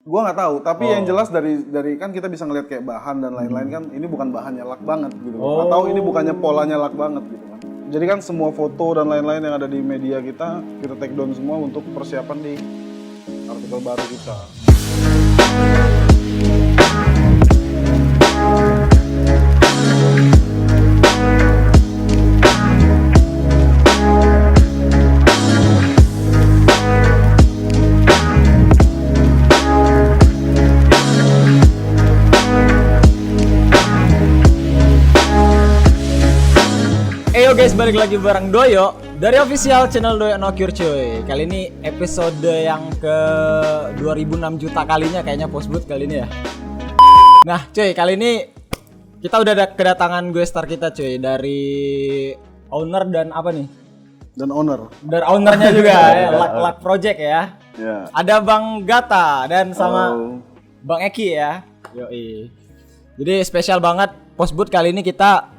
Gua nggak tahu, tapi yang jelas dari kan kita bisa ngeliat kayak bahan dan lain-lain kan, ini bukan bahannya lak banget gitu. Atau ini bukannya polanya lak banget gitu kan. Jadi kan semua foto dan lain-lain yang ada di media kita take down semua untuk persiapan di artikel baru kita. Yo guys, balik lagi bareng Doyo dari official channel Doyo No Cure cuy. Kali ini episode yang ke 2006 juta kalinya kayaknya Postboot kali ini ya. Nah cuy, kali ini kita udah ada kedatangan gue star kita cuy, dari owner dan apa nih? Dan owner. Dari ownernya juga ya, Luck Project ya. Yeah. Ada Bang Gata dan sama Bang Eki ya. Yoi. Jadi spesial banget Postboot kali ini kita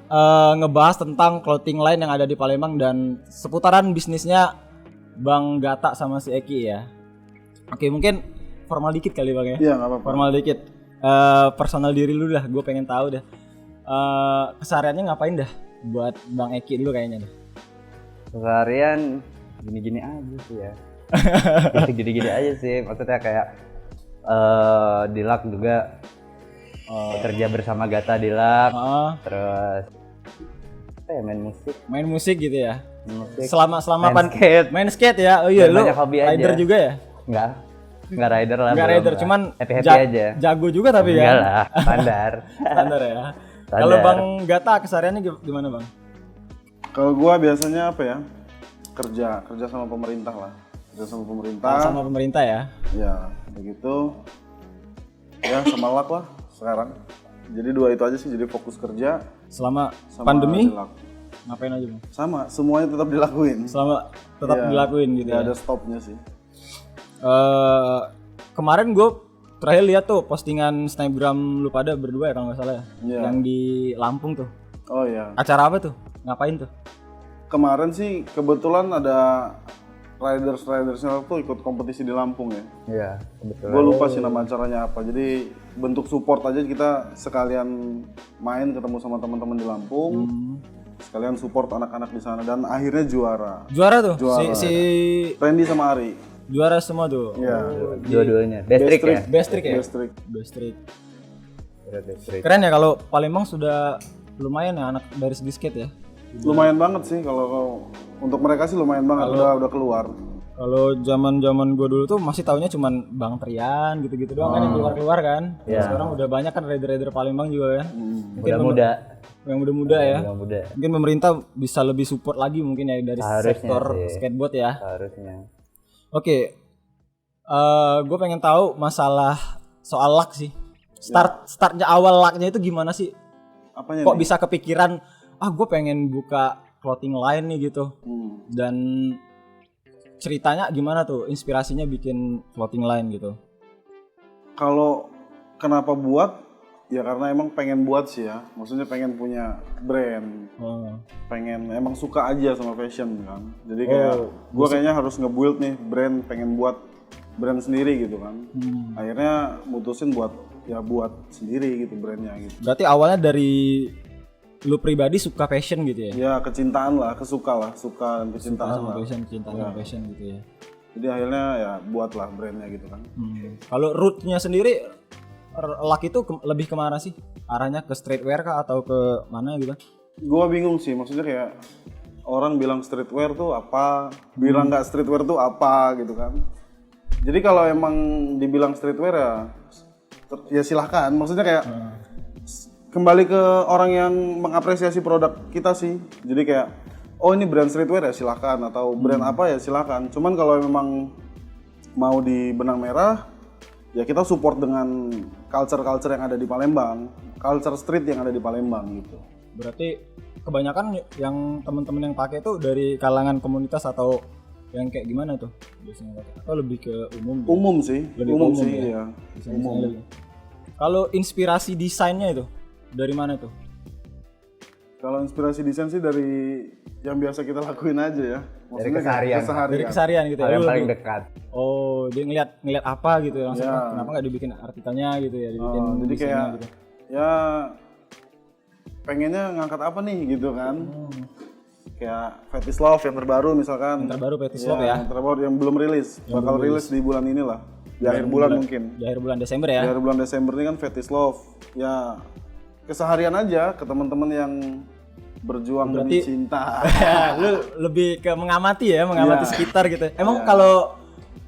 ngebahas tentang clothing line yang ada di Palembang dan seputaran bisnisnya Bang Gata sama si Eki ya. Oke, mungkin formal dikit kali Bang ya. Iya, enggak apa-apa. Formal dikit. Personal diri lu dah, gue pengen tahu dah. Kesehariannya ngapain dah buat Bang Eki dulu kayaknya dah. Keseharian gini-gini aja sih ya. Gini-gini aja sih. Maksudnya kayak di Luck juga bekerja bersama Gata di Luck. Terus main musik gitu ya. musik. Selama main skate. skate ya. Oh iya, lu banyak hobi rider aja. juga ya? Enggak rider lah. Enggak rider, cuman happy aja. Jago juga tapi enggak ya. lah, standar. Standar ya. Kalau Bang Gata kesehariannya gimana Bang? Kalau gua biasanya apa ya? Kerja sama pemerintah lah. Kerja sama pemerintah. Sama pemerintah ya. Ya, begitu. Ya, sama Luck lah sekarang. Jadi dua itu aja sih, jadi fokus kerja Selama sama pandemi Luck. ngapain aja Bang? Sama, semuanya tetap dilakuin. Selama tetap Iya, dilakuin gitu nggak ya. ada stopnya sih. Kemarin gue terakhir lihat tuh postingan Snapgram lu pada berdua ya kalau nggak salah ya. Iya. Yang di Lampung tuh. Oh iya. Acara apa tuh? Ngapain tuh? Kemarin sih kebetulan ada ridersnya tuh ikut kompetisi di Lampung ya. Iya, betul. Gue lupa sih nama acaranya apa. Jadi bentuk support aja kita sekalian main ketemu sama teman-teman di Lampung. Sekalian support anak-anak di sana dan akhirnya juara. Juara tuh. Juara. Si Randy sama Ari. juara semua tuh. Iya. Dua-duanya. Best trick ya? Best trick ya? Best trick. Best trick. Best trick. Keren ya kalau Palembang sudah lumayan ya anak dari segi skate ya. Lumayan banget sih kalau untuk mereka sih lumayan banget udah keluar. Kalau zaman gue dulu tuh masih taunya cuman Bang Trian gitu-gitu doang kan yang keluar kan. Iya. Sekarang udah banyak kan rider-rider Palembang juga ya. Mungkin Muda-muda. yang muda-muda ya. Muda. Mungkin pemerintah bisa lebih support lagi mungkin ya dari Seharusnya sektor sih. skateboard ya. Harusnya. Oke. Gue pengen tahu masalah soal luck sih. Startnya awal lucknya itu gimana sih? Apanya Kok nih? bisa kepikiran gue pengen buka clothing line nih gitu. Dan ceritanya gimana tuh? Inspirasinya bikin clothing line gitu. Kalau kenapa buat? Ya karena emang pengen buat sih ya. Maksudnya pengen punya brand. Pengen emang suka aja sama fashion kan. Jadi kayak gue kayaknya harus nge-build nih brand, pengen buat brand sendiri gitu kan. Akhirnya mutusin buat sendiri gitu brandnya gitu. Berarti awalnya dari lu pribadi suka fashion gitu ya? Ya kecintaan lah, suka dan kecintaan Sama lah. fashion, cinta sama fashion gitu ya. Jadi akhirnya ya buatlah brandnya gitu kan. Kalau route-nya sendiri Luck itu lebih kemana sih? Arahnya ke streetwear kah atau ke mana gitu? Gue bingung sih, maksudnya kayak orang bilang streetwear tuh apa, bilang nggak streetwear tuh apa gitu kan. Jadi kalau emang dibilang streetwear ya silahkan, maksudnya kayak kembali ke orang yang mengapresiasi produk kita sih. Jadi kayak oh ini brand streetwear ya silahkan, atau brand apa ya silahkan. Cuman kalau memang mau di benang merah ya kita support dengan culture yang ada di Palembang, culture street yang ada di Palembang gitu. Berarti kebanyakan yang teman-teman yang pakai itu dari kalangan komunitas atau yang kayak gimana tuh biasanya pakai? Atau lebih ke umum? Gitu? Umum sih, Lebih umum umum sih ya? ya. Desain-desainnya Umum. lebih. Kalau inspirasi desainnya itu dari mana tuh? Kalau inspirasi desain sih dari yang biasa kita lakuin aja ya. Dari kayak keseharian. Dari keseharian gitu Hal ya. yang Lu- paling dekat. Oh, dia ngeliat apa gitu langsung. Ya. "Ah, kenapa nggak dibikin artikelnya gitu ya, dibikin jadi desainnya kayak gitu. ya pengennya ngangkat apa nih gitu kan. Kayak Fetish Love yang terbaru misalkan. Yang terbaru Fetish Love ya. Yang terbaru yang belum rilis. Bakal rilis di bulan inilah. Di akhir bulan mungkin. Di akhir bulan Desember Di ya. akhir bulan Desember ini kan Fetish Love. Ya keseharian aja ke teman-teman yang berjuang demi cinta. Lu lebih ke mengamati ya, mengamati Iya. sekitar gitu. Emang kalau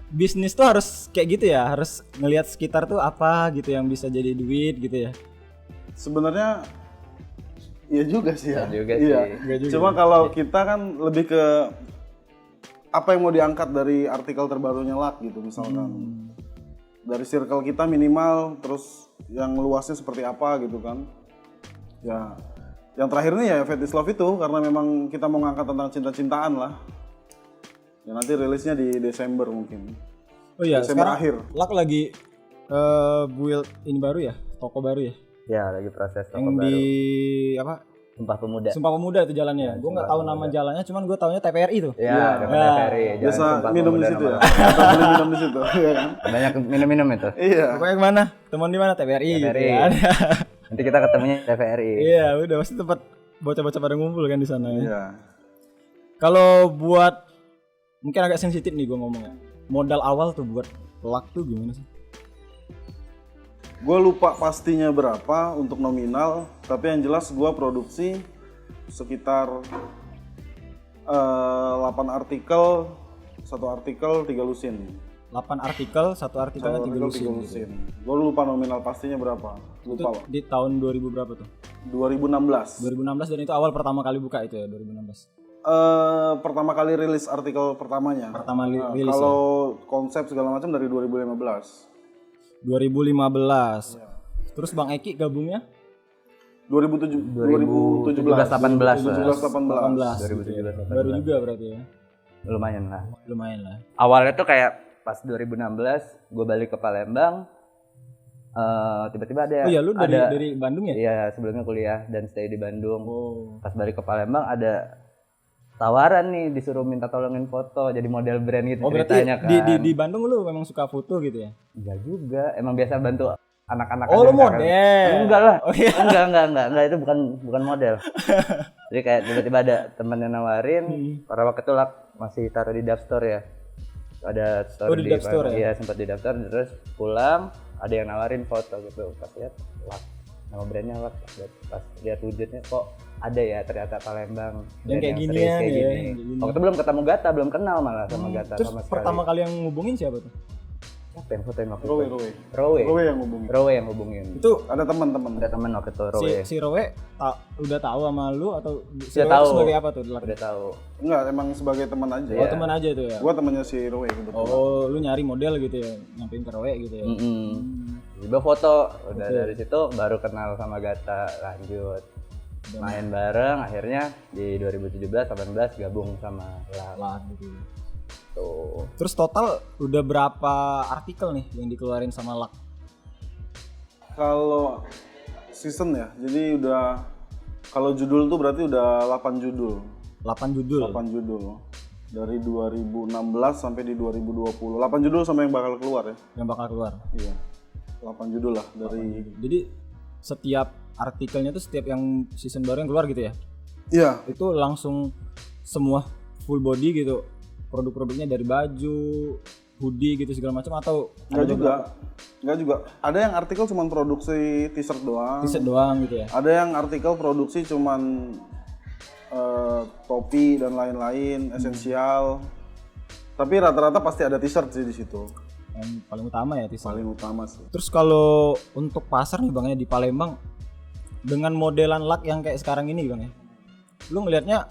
bisnis tuh harus kayak gitu ya, harus ngelihat sekitar tuh apa gitu yang bisa jadi duit gitu ya. Sebenarnya iya juga sih ya. Iya juga Iya. sih. Iya juga. Cuma kalau kita kan lebih ke apa yang mau diangkat dari artikel terbarunya LAK gitu misalkan. Dari circle kita minimal, terus yang luasnya seperti apa gitu kan. Ya, yang terakhir nih ya Fetish Love itu karena memang kita mau ngangkat tentang cinta-cintaan lah. Ya nanti rilisnya di Desember mungkin. Oh iya, Desember sekarang akhir. Lak lagi build ini baru ya, toko baru ya. Ya, lagi proses toko Yang baru. di apa? Sumpah Pemuda. Sumpah Pemuda itu jalannya. Gue nggak tahu nama jalannya, cuman gue taunya TPRI tuh. Iya, depan TVRI. Jalan Biasa Sumpah minum di Pemuda situ nomor ya. Atau beli minum di situ. Iya kan? Banyak minum-minum itu. Iya. Pokoknya kemana? Teman di mana? TPRI gitu TVRI. kan. Nanti kita ketemunya di TVRI. Iya, udah pasti tempat bocah-bocah pada ngumpul kan di sana ya. Iya. Kalau buat mungkin agak sensitif nih gue ngomongnya. Modal awal tuh buat Lak tuh gimana sih? Gue lupa pastinya berapa untuk nominal, tapi yang jelas gue produksi sekitar 8 artikel, satu artikel 3 lusin. 8 artikel, satu artikelnya 3 lusin. Gitu. Gue lupa nominal pastinya berapa. Itu Lupa Pak. di tahun 2000 berapa tuh? 2016. 2016 dan itu awal pertama kali buka itu ya 2016. Pertama kali rilis artikel pertamanya. Pertama Nah, rilis kalau konsep segala macam dari 2015. 2015. Terus Bang Eki gabungnya 2017 18. 18. 2017. baru juga berarti ya. Lumayan lah. Lumayan lah. Awalnya tuh kayak pas 2016 gue balik ke Palembang, tiba-tiba ada Oh iya, lu dari Bandung ya? Iya, sebelumnya kuliah dan stay di Bandung. Oh. Pas balik ke Palembang ada tawaran nih disuruh minta tolongin foto jadi model brand gitu Oh berarti ceritanya kan. di Bandung lu memang suka foto gitu ya? Enggak juga, emang biasa bantu anak-anak Oh aja lu misalkan. model. Enggak lah. Oh iya. Enggak, itu bukan model. Jadi kayak tiba-tiba ada temen yang nawarin, pada waktu itu Lak masih taruh di Dapstore ya. Ada store Oh, di Dapstore ya? Iya, sempat di daftar terus pulang ada yang nawarin foto gitu. Pas lihat Lak, nama brandnya Lak, pas lihat wujudnya kok ada ya ternyata Palembang. Yang brand kayak serius ginian kayak ya, gini. yang kayak gini. Waktu itu belum ketemu Gata, belum kenal malah sama Gata Terus sama sekali. pertama kali yang ngubungin siapa tuh? Siapa yang fotoin waktu itu? Rowe Rowe yang ngubungin. Rowe yang hubungin. Itu Ada teman-teman. Ada temen waktu itu Rowe. si Rowe udah tahu sama lu atau si Udah Rowe tahu. sebagai apa tuh? Udah tahu. Enggak, emang sebagai teman aja. Oh teman aja tuh ya? Gua temannya si Rowe kebetulan. Oh lu nyari model gitu ya? Nyampein ke Rowe gitu ya? Tiba foto, udah dari situ baru kenal sama Gata, lanjut main bareng, akhirnya di 2017-18 gabung sama Lak. Lah gitu. Tuh. Terus total udah berapa artikel nih yang dikeluarin sama Lak? Kalau season ya, jadi udah kalau judul tuh berarti udah 8 judul. 8 judul. 8 judul. Dari 2016 sampai di 2020. 8 judul sama yang bakal keluar ya. Yang bakal keluar. Iya. 8 judul lah dari Jadi setiap artikelnya tuh setiap yang season baru yang keluar gitu ya? Iya, Itu langsung semua full body gitu. Produk-produknya dari baju, hoodie gitu segala macam atau enggak juga. Enggak juga. Ada yang artikel cuman produksi t-shirt doang. t-shirt doang gitu ya? Ada yang artikel produksi cuman topi dan lain-lain, esensial. Tapi rata-rata pasti ada t-shirt sih di situ. Yang paling utama ya t-shirt. Paling utama sih. Terus kalau untuk pasar nih Bang ya di Palembang dengan modelan Lak yang kayak sekarang ini Bang ya. Lu ngelihatnya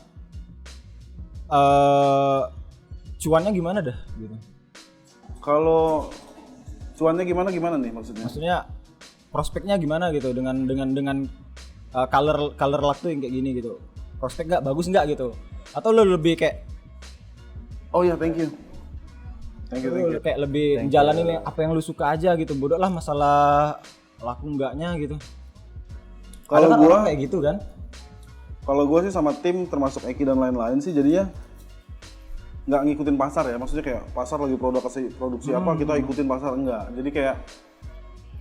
cuannya gimana dah gitu. Kalau cuannya gimana nih maksudnya? Maksudnya prospeknya gimana gitu dengan color Lak tuh yang kayak gini gitu. Prospek nggak bagus nggak gitu? Atau lu lebih kayak Oh ya, thank you. Thank you. lu kayak lebih jalanin apa yang lu suka aja gitu. Bodoh lah masalah laku enggaknya gitu. Kalau Ada kan gua orang kayak gitu kan? Kalau gue sih sama tim termasuk Eki dan lain-lain sih jadinya nggak ngikutin pasar ya, maksudnya kayak pasar lagi produksi apa kita ikutin pasar, enggak. Jadi kayak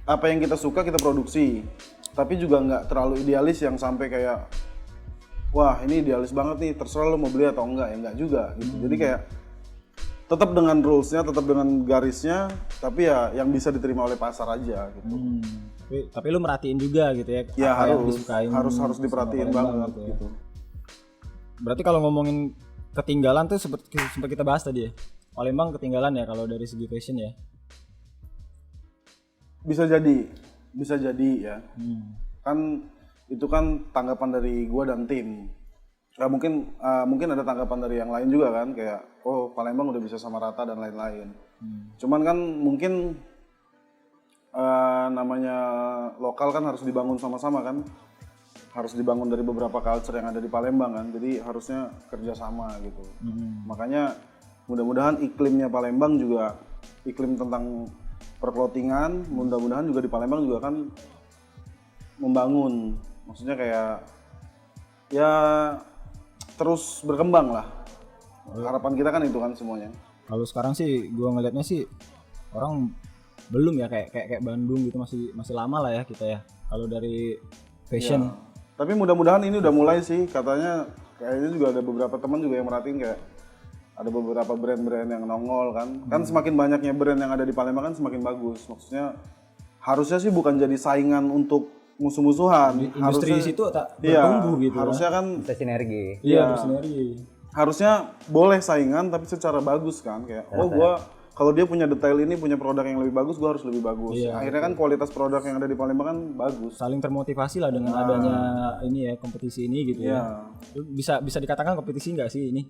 apa yang kita suka kita produksi, tapi juga nggak terlalu idealis yang sampai kayak wah ini idealis banget nih terserah lo mau beli atau enggak, ya enggak juga gitu. Jadi kayak tetap dengan rulesnya, tetap dengan garisnya, tapi ya yang bisa diterima oleh pasar aja gitu. Tapi lu merhatiin juga gitu ya. Ya apa yang harus disukain harus sama diperhatiin Palembang banget ya. gitu. Berarti kalau ngomongin ketinggalan tuh sempat kita bahas tadi ya. Palembang ketinggalan ya kalau dari segi fashion ya. Bisa jadi ya. Kan itu kan tanggapan dari gua dan tim. Ya mungkin ada tanggapan dari yang lain juga kan, kayak oh Palembang udah bisa sama rata dan lain-lain. Cuman kan mungkin namanya lokal kan harus dibangun sama-sama kan, harus dibangun dari beberapa culture yang ada di Palembang kan, jadi harusnya kerjasama gitu. Makanya mudah-mudahan iklimnya Palembang juga iklim tentang perclothingan, mudah-mudahan juga di Palembang juga kan membangun, maksudnya kayak ya terus berkembang lah. Harapan kita kan itu kan semuanya. Kalau sekarang sih gua ngelihatnya sih orang belum ya kayak Bandung gitu, masih lama lah ya kita ya kalau dari fashion. Ya. Tapi mudah-mudahan ini udah mulai sih, katanya kayaknya juga ada beberapa teman juga yang merhatiin kayak ada beberapa brand-brand yang nongol kan. Kan semakin banyaknya brand yang ada di Palembang kan semakin bagus. Maksudnya harusnya sih bukan jadi saingan untuk musuh-musuhan. Industri harusnya, situ tak iya, bertumbuh gitu. harusnya kan Bisa sinergi. Iya, bersinergi. harusnya boleh saingan tapi secara bagus kan, kayak oh gua kalau dia punya detail ini, punya produk yang lebih bagus, gua harus lebih bagus. Iya, Akhirnya kan kualitas produk yang ada di Palembang kan bagus. Saling termotivasi lah dengan adanya ini ya, kompetisi ini gitu ya. Iya. Bisa dikatakan kompetisi nggak sih ini?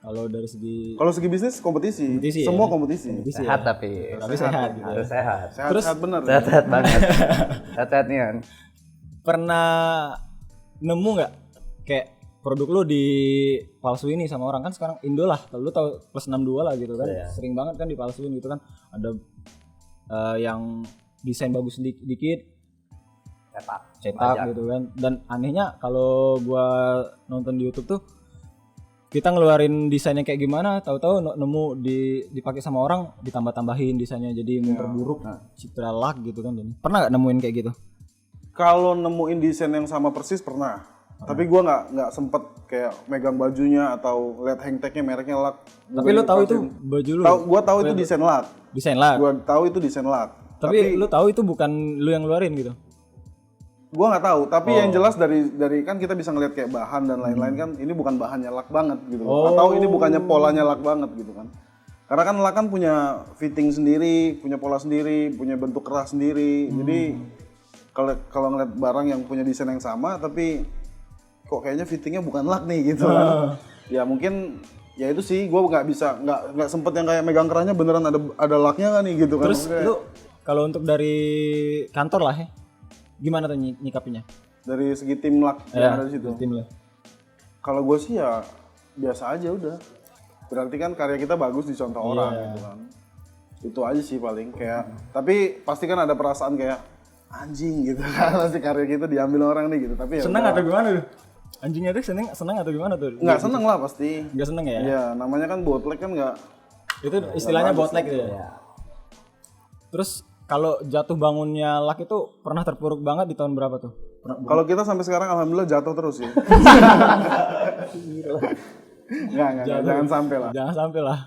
Kalau dari segi Kalau segi bisnis kompetisi, Kompetisi semua ya? kompetisi. kompetisi Sehat ya. tapi Tapi sehat gitu. harus sehat. Sehat, Terus- sehat bener. Sehat banget. Sehat nih kan. Pernah nemu nggak kayak produk lu dipalsuin nih sama orang? Kan sekarang Indo lah, kalau lu tahu plus 62 lah gitu kan. Iya. Sering banget kan dipalsuin gitu kan. Ada yang desain bagus dikit cetak gitu kan. Dan anehnya kalau gua nonton di YouTube tuh kita ngeluarin desainnya kayak gimana, tahu-tahu nemu dipakai sama orang, ditambah-tambahin desainnya jadi memperburuk citra lak gitu kan. Pernah nggak nemuin kayak gitu? Kalau nemuin desain yang sama persis pernah. Tapi gua nggak sempet kayak megang bajunya atau lihat hang tagnya mereknya lak. Tapi lu tahu itu baju lu? Gua tahu itu desain lak. Desain lak. Gua tahu itu desain lak. Tapi lu tahu itu bukan lu yang ngeluarin gitu? Gua nggak tahu, tapi yang jelas dari kan kita bisa ngeliat kayak bahan dan lain-lain kan, ini bukan bahannya lak banget gitu loh. Atau ini bukannya polanya lak banget gitu kan. Karena kan lak kan punya fitting sendiri, punya pola sendiri, punya bentuk keras sendiri. Jadi kalau ngeliat barang yang punya desain yang sama tapi kok kayaknya fittingnya bukan lak nih gitu kan. Ya mungkin ya itu sih, gue nggak sempet yang kayak megang kerannya beneran ada laknya kan nih gitu kan. Terus lu kalau untuk dari kantor lah ya, gimana tuh nyikapinya? Dari segi tim lak yang ada di situ. Tim lu. Kalau gue sih ya biasa aja udah. Berarti kan karya kita bagus dicontoh orang gitu kan. Itu aja sih paling kayak. Tapi pasti kan ada perasaan kayak anjing gitu kan, pasti karya kita diambil orang nih gitu. Tapi ya Seneng udah. atau gimana tuh? Anjingnya tuh seneng atau gimana tuh? Nggak seneng lah pasti. Nggak seneng ya? Iya, namanya kan bootleg kan nggak. Itu istilahnya bootleg gitu ya. Terus kalau jatuh bangunnya lak itu pernah terpuruk banget di tahun berapa tuh? Kalau kita sampai sekarang alhamdulillah jatuh terus ya. Nggak, jangan sampai lah. Jangan sampai lah.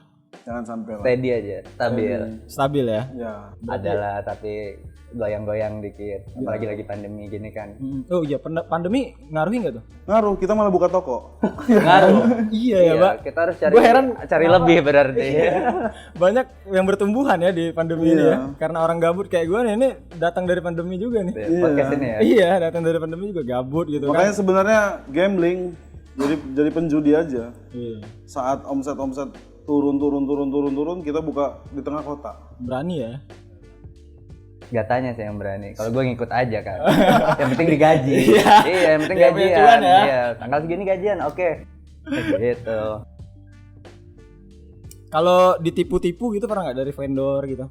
Jangan sampai lah. Steady aja, stabil. Stabil ya. Ya. Adalah tapi goyang-goyang dikit. Apalagi lagi pandemi gini kan. Oh iya, pandemi ngaruhin nggak tuh? Ngaruh, kita malah buka toko. Ngaruh. Iya ya, Mbak. Kita harus Gua heran cari lebih berarti. Banyak yang bertumbuhan ya di pandemi ini Iya. ya. Karena orang gabut kayak gue nih, ini datang dari pandemi juga nih. Podcast ini ya. Iya, datang dari pandemi juga gabut gitu Makanya kan. sebenarnya gambling jadi penjudi aja. Iya. Saat omset turun, kita buka di tengah kota. Berani ya. Gatanya sih yang berani. Kalau gue ngikut aja kan. Yang penting digaji. Iya. Iya, yang penting Yang punya gajian. cuan ya. Iya, tanggal segini gajian. Oke. Gitu. Kalau ditipu-tipu gitu pernah nggak dari vendor gitu?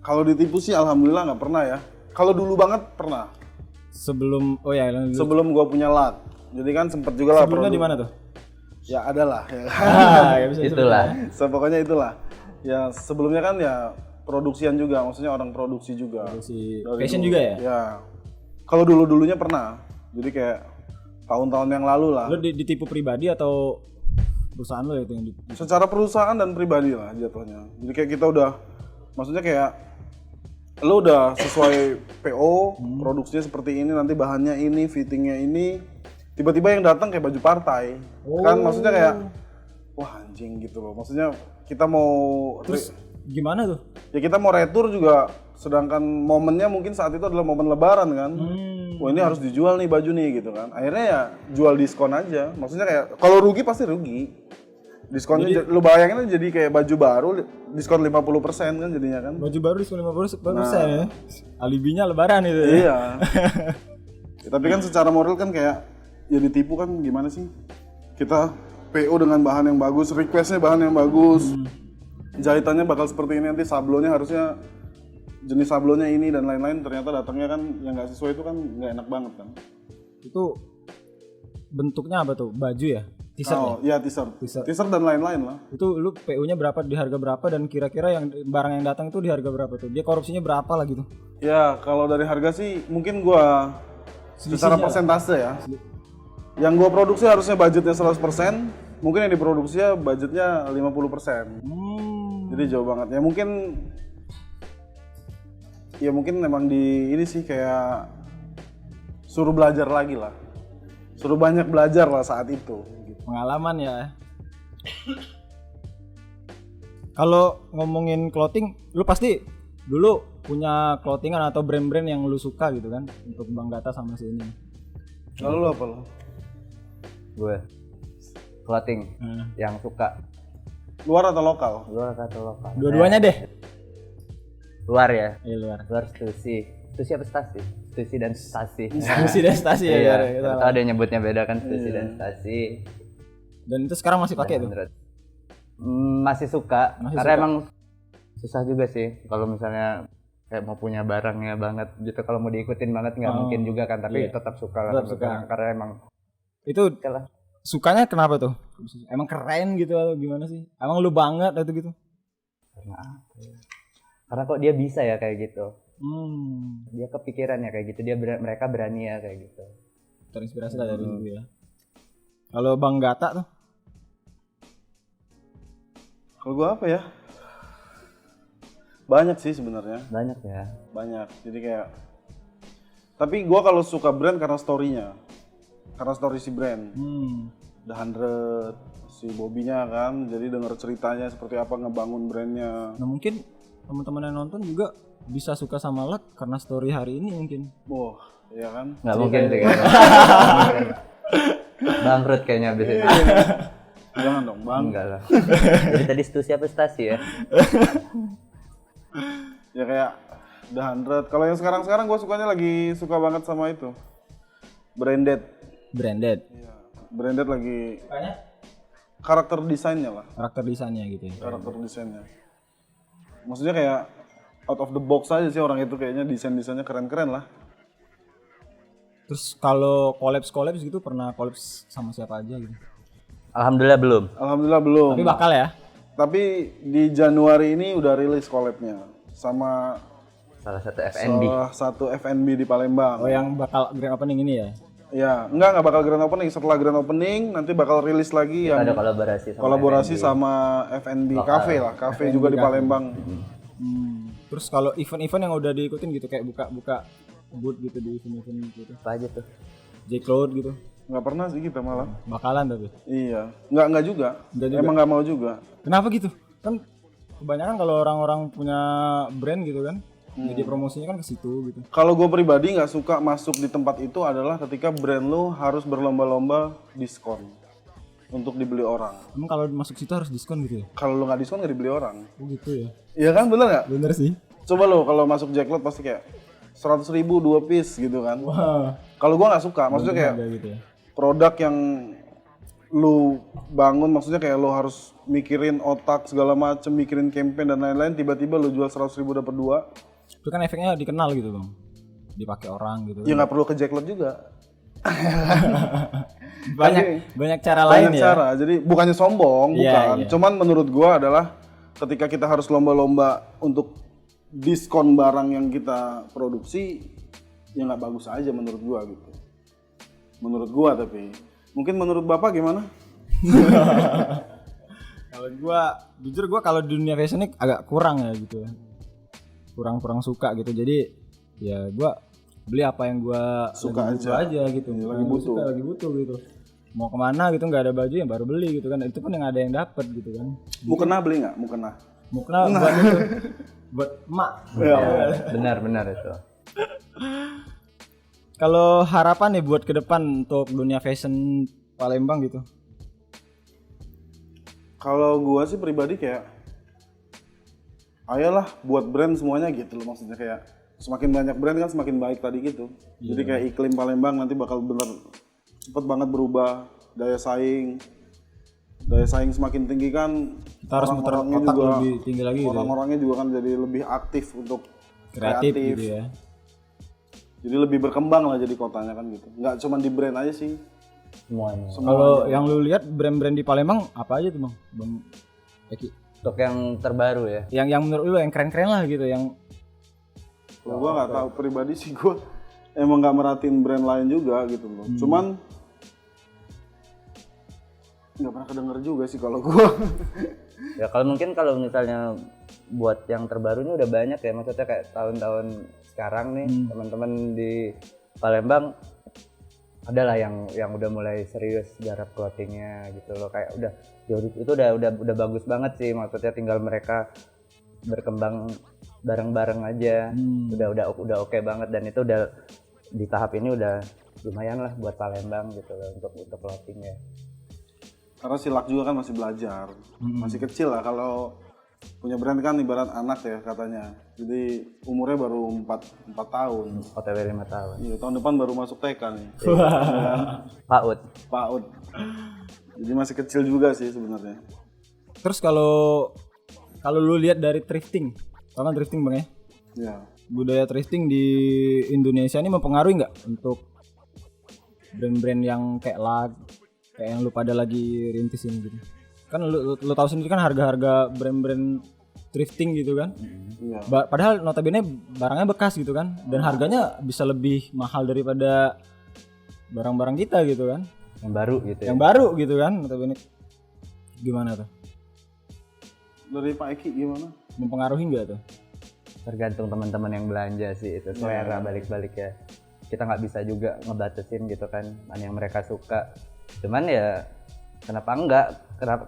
Kalau ditipu sih alhamdulillah nggak pernah ya. Kalau dulu banget pernah. Sebelum Sebelum gua punya lak. Jadi kan sempet juga lah Sebelumnya di mana tuh? Ya ada lah ya kan. Ya bisa Itulah. Pokoknya itulah. Ya sebelumnya kan ya produksian juga, maksudnya orang produksi juga. Si Dari fashion dulu. juga ya? Ya. Kalau dulunya pernah. Jadi kayak tahun-tahun yang lalu lah. Lo ditipu pribadi atau perusahaan lo itu yang Secara perusahaan dan pribadi lah jatuhnya. Jadi kayak kita udah, maksudnya kayak lo udah sesuai PO, produksinya seperti ini, nanti bahannya ini, fittingnya ini, tiba-tiba yang datang kayak baju partai. Kan maksudnya kayak, wah anjing gitu loh. Maksudnya kita mau, Terus gimana tuh? ya kita mau retur juga, sedangkan momennya mungkin saat itu adalah momen lebaran kan. Wah ini harus dijual nih baju nih gitu kan. Akhirnya ya jual diskon aja. Maksudnya kayak kalau rugi pasti rugi. Diskonnya lu bayangin aja jadi kayak baju baru diskon 50% kan jadinya kan. Baju baru diskon 50% ya? Alibinya lebaran itu ya? Iya. Ya, tapi kan secara moral kan kayak ya ditipu kan gimana sih? Kita PO dengan bahan yang bagus, requestnya bahan yang bagus. Jahitannya bakal seperti ini, nanti sablonnya harusnya jenis sablonnya ini dan lain-lain, ternyata datangnya kan yang nggak sesuai itu kan nggak enak banget kan. Itu bentuknya apa tuh? Baju ya? T-shirt ya? Oh iya t-shirt dan lain-lain lah. Itu lu PU-nya berapa, di harga berapa, dan kira-kira yang barang yang datang itu di harga berapa tuh? Dia korupsinya berapa lah gitu? Ya kalau dari harga sih mungkin gua secara persentase ya. Yang gua produksi harusnya budgetnya 100%, mungkin yang diproduksi budgetnya 50%. Jadi jauh banget. Ya mungkin memang di ini sih kayak suruh belajar lagi lah. Suruh banyak belajar lah saat itu. Pengalaman ya. Kalau ngomongin clothing, lu pasti dulu punya clothingan atau brand-brand yang lu suka gitu kan, untuk Bang Gata sama si ini. Lalu lu apa lo? Gue clothing yang suka Luar atau lokal? luar atau lokal? Dua-duanya deh. Luar ya. Iya luar. Luar Stussy apa Stasi? Stussy dan Stasi. Stussy dan Stasi ya. Iya. Gitu lah. Tahu ada yang nyebutnya beda kan, Stussy dan Stasi. Dan itu sekarang masih pakai tuh. Masih suka, Masih karena suka. emang susah juga sih kalau misalnya kayak mau punya barangnya banget gitu, kalau mau diikutin banget nggak mungkin juga kan, tapi tetap suka lah. Tetap suka. Karena emang Itu kalah. sukanya kenapa tuh? Emang keren gitu atau gimana sih? Emang lu banget atau gitu? Karena apa ya? Karena kok dia bisa ya kayak gitu. Dia kepikiran ya kayak gitu, mereka berani ya kayak gitu. Terinspirasi lah dari situ ya. Kalau Bang Gata tuh? Kalau gua apa ya? Banyak sih sebenarnya. Banyak ya. Banyak. Jadi kayak, tapi gua kalau suka brand karena story-nya. Karena story si brand. The 100, si Bobby-nya kan, jadi denger ceritanya seperti apa ngebangun brandnya. Nah mungkin teman-teman yang nonton juga bisa suka sama Lek karena story hari ini mungkin. Wah, iya kan? Nggak mungkin sih kayaknya. Bangkrut kayaknya abis itu. Jangan dong bang. Enggak lah. Jadi tadi Stussy apa Stasi ya? Ya kayak The 100. Kalau yang sekarang gue sukanya lagi suka banget sama itu. Branded. Branded. Iya. Branded lagi. Karakter desainnya lah. Karakter desainnya gitu ya. Karakter desainnya. Maksudnya kayak out of the box aja sih orang itu, kayaknya desainnya keren-keren lah. Terus kalau collabs gitu pernah collabs sama siapa aja gitu? Alhamdulillah belum. Alhamdulillah belum. Tapi bakal ya? Tapi di Januari ini udah rilis collabnya sama Salah satu FNB. salah satu FNB di Palembang. Oh yang bakal grand opening ini ya? Ya, enggak bakal grand opening. Setelah grand opening nanti bakal rilis lagi yang Ada kolaborasi sama FNB Cafe lah, cafe juga di Palembang. Terus kalau event-event yang udah diikutin gitu, kayak buka booth gitu di event-event gitu, apa aja tuh? J-Cloud gitu, Nggak pernah sih kita malah. bakalan tapi? Iya, nggak juga. Emang nggak mau juga. Kenapa gitu? Kan kebanyakan kalau orang-orang punya brand gitu kan, jadi promosinya kan ke situ gitu. Kalau gue pribadi nggak suka masuk di tempat itu adalah ketika brand lu harus berlomba-lomba diskon untuk dibeli orang. Emang kalau masuk situ harus diskon gitu ya? Kalau lu nggak diskon nggak dibeli orang. Oh gitu ya? Iya kan, bener nggak? Bener sih. Coba lo kalau masuk Jacklot pasti kayak 100.000 2 piece gitu kan. Wah. Kalau gua nggak suka, maksudnya kayak Gitu ya? produk yang lu bangun, maksudnya kayak lu harus mikirin otak segala macem, mikirin campaign dan lain-lain, tiba-tiba lu jual 100.000 dapat 2. Itu kan efeknya dikenal gitu bang, dipakai orang gitu. Ya nggak perlu ke Jacklot juga. banyak cara lain Banyak ya. cara. Jadi bukannya sombong, Iya, bukan. iya. Cuman menurut gua adalah ketika kita harus lomba-lomba untuk diskon barang yang kita produksi, ya nggak bagus aja menurut gua gitu. Menurut gua tapi. Mungkin menurut Bapak gimana? Kalau jujur gua kalau di dunia fashion ini agak kurang ya gitu. Kurang suka gitu. Jadi ya gua beli apa yang gua Suka lagi butuh aja gitu. Iya, Apa lagi yang gua butuh. suka, lagi butuh gitu. Mau kemana gitu nggak ada baju yang baru beli gitu kan. Itu pun yang ada yang dapat gitu kan. Mukena beli nggak? Mukena. Mukna buat itu buat emak. Ya. Benar itu. Kalau harapan nih buat ke depan untuk dunia fashion Palembang gitu. Kalau gua sih pribadi kayak ayolah buat brand semuanya gitu loh, maksudnya kayak semakin banyak brand kan semakin baik tadi gitu. Jadi kayak iklim Palembang nanti bakal bener cepet banget berubah, daya saing semakin tinggi kan, Kita harus muter orang-orangnya otak juga- lebih tinggi lagi gitu. Ya. orang-orangnya juga kan jadi lebih aktif untuk Kreatif gitu ya. Jadi lebih berkembang lah jadi kotanya kan gitu. Nggak cuma di brand aja sih. Semuanya. Kalau yang lu lihat brand-brand di Palembang apa aja tuh Bang Eki? Untuk yang terbaru ya. Yang menurut lu yang keren-keren lah gitu, yang Kalau gue nggak tahu pribadi sih, gue emang nggak merhatiin brand lain juga gitu loh. Cuman nggak pernah kedenger juga sih kalau gue. Ya kalau misalnya buat yang terbaru ini udah banyak ya, maksudnya kayak tahun-tahun sekarang nih teman-teman di Palembang adalah yang udah mulai serius garap clothingnya gitu loh, kayak udah itu udah bagus banget sih, maksudnya tinggal mereka berkembang bareng-bareng aja. Udah oke banget, dan itu udah di tahap ini udah lumayan lah buat Palembang gitu loh untuk clothingnya. Karena si Lak juga kan masih belajar, masih kecil lah. Kalau punya brand kan ibarat anak ya katanya. Jadi umurnya baru 4 tahun. OTW 5 tahun. Iya, tahun depan baru masuk TK nih. PAUD. Jadi masih kecil juga sih sebenarnya. terus kalau lu lihat dari thrifting, tau kan thrifting Bang ya? Ya. Budaya thrifting di Indonesia ini mempengaruhi nggak untuk brand-brand yang kayak kayak yang lu pada lagi rintisin gitu? Kan lu tahu sendiri kan harga-harga brand-brand thrifting gitu kan. Iya. Padahal notabene barangnya bekas gitu kan, dan harganya bisa lebih mahal daripada barang-barang kita gitu kan. Yang baru gitu ya. Yang baru gitu kan, notabene. Gimana tuh? Dari Pak Eki gimana? Mempengaruhi nggak tuh? Tergantung teman-teman yang belanja sih, itu selera balik-balik ya. Kita nggak bisa juga ngebatasin gitu kan mana yang mereka suka. Cuman ya kenapa enggak?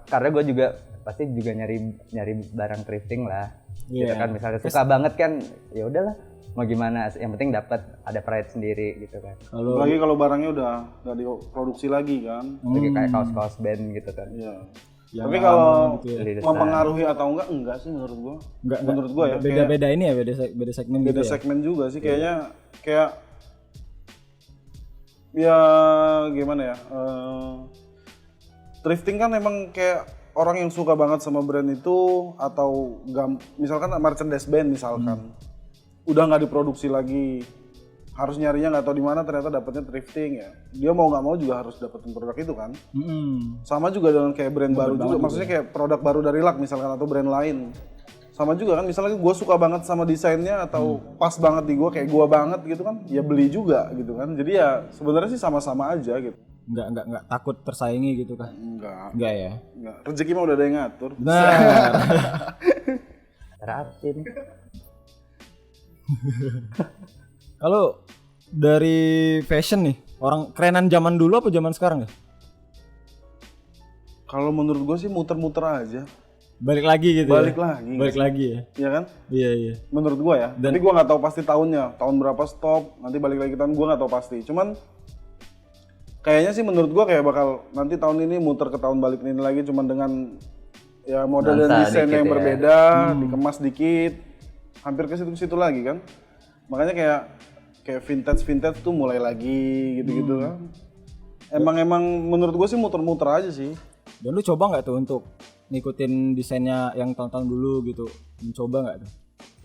Karena gue juga pasti juga nyari barang thrifting lah. Gitu Iya. kan, misalnya suka banget kan, ya udahlah mau gimana, yang penting dapat ada pride sendiri gitu kan. Kalau Apalagi kalau barangnya udah nggak diproduksi lagi kan. Lagi kayak kaos-kaos band gitu kan. Iya. yang Tapi lama kalau gitu ya. Beli desain. mempengaruhi atau enggak sih menurut gua. Enggak, Menurut gua ya. kayak beda-beda ini ya, beda segmen beda gitu ya. segmen juga sih kayaknya, kayak ya gimana ya, thrifting kan emang kayak orang yang suka banget sama brand itu, atau misalkan merchandise band misalkan udah nggak diproduksi lagi, harus nyarinya nggak tahu di mana, ternyata dapetnya thrifting ya, dia mau nggak mau juga harus dapetin produk itu kan. Sama juga dengan kayak brand baru juga, maksudnya kayak produk baru dari Lak misalkan atau brand lain. Sama juga kan, misalnya gue suka banget sama desainnya atau pas banget di gue, kayak gue banget gitu kan, ya beli juga gitu kan. Jadi ya sebenarnya sih sama-sama aja gitu. Enggak takut tersaingi gitu kan. Enggak Ya. rezeki mah udah ada yang ngatur. Nah, Rapi nih. kalau dari fashion nih, orang kerenan zaman dulu apa zaman sekarang ya? Kalau menurut gue sih muter-muter aja. Balik lagi gitu Balik ya? lagi. Balik lagi ya? Iya kan? Iya. Menurut gue ya. Tapi gue nggak tahu pasti tahunnya, tahun berapa stop, nanti balik lagi tahun, gue nggak tahu pasti. Cuman kayaknya sih menurut gue kayak bakal nanti tahun ini muter ke tahun balik ini lagi, cuman dengan ya model dan Nuansa desain dikit yang ya. berbeda, dikemas dikit, hampir ke situ-situ lagi kan. Makanya kayak vintage tuh mulai lagi gitu-gitu kan. Emang menurut gue sih muter-muter aja sih. Dan lu coba nggak tuh untuk ngikutin desainnya yang tahun-tahun dulu gitu? Mencoba nggak tuh?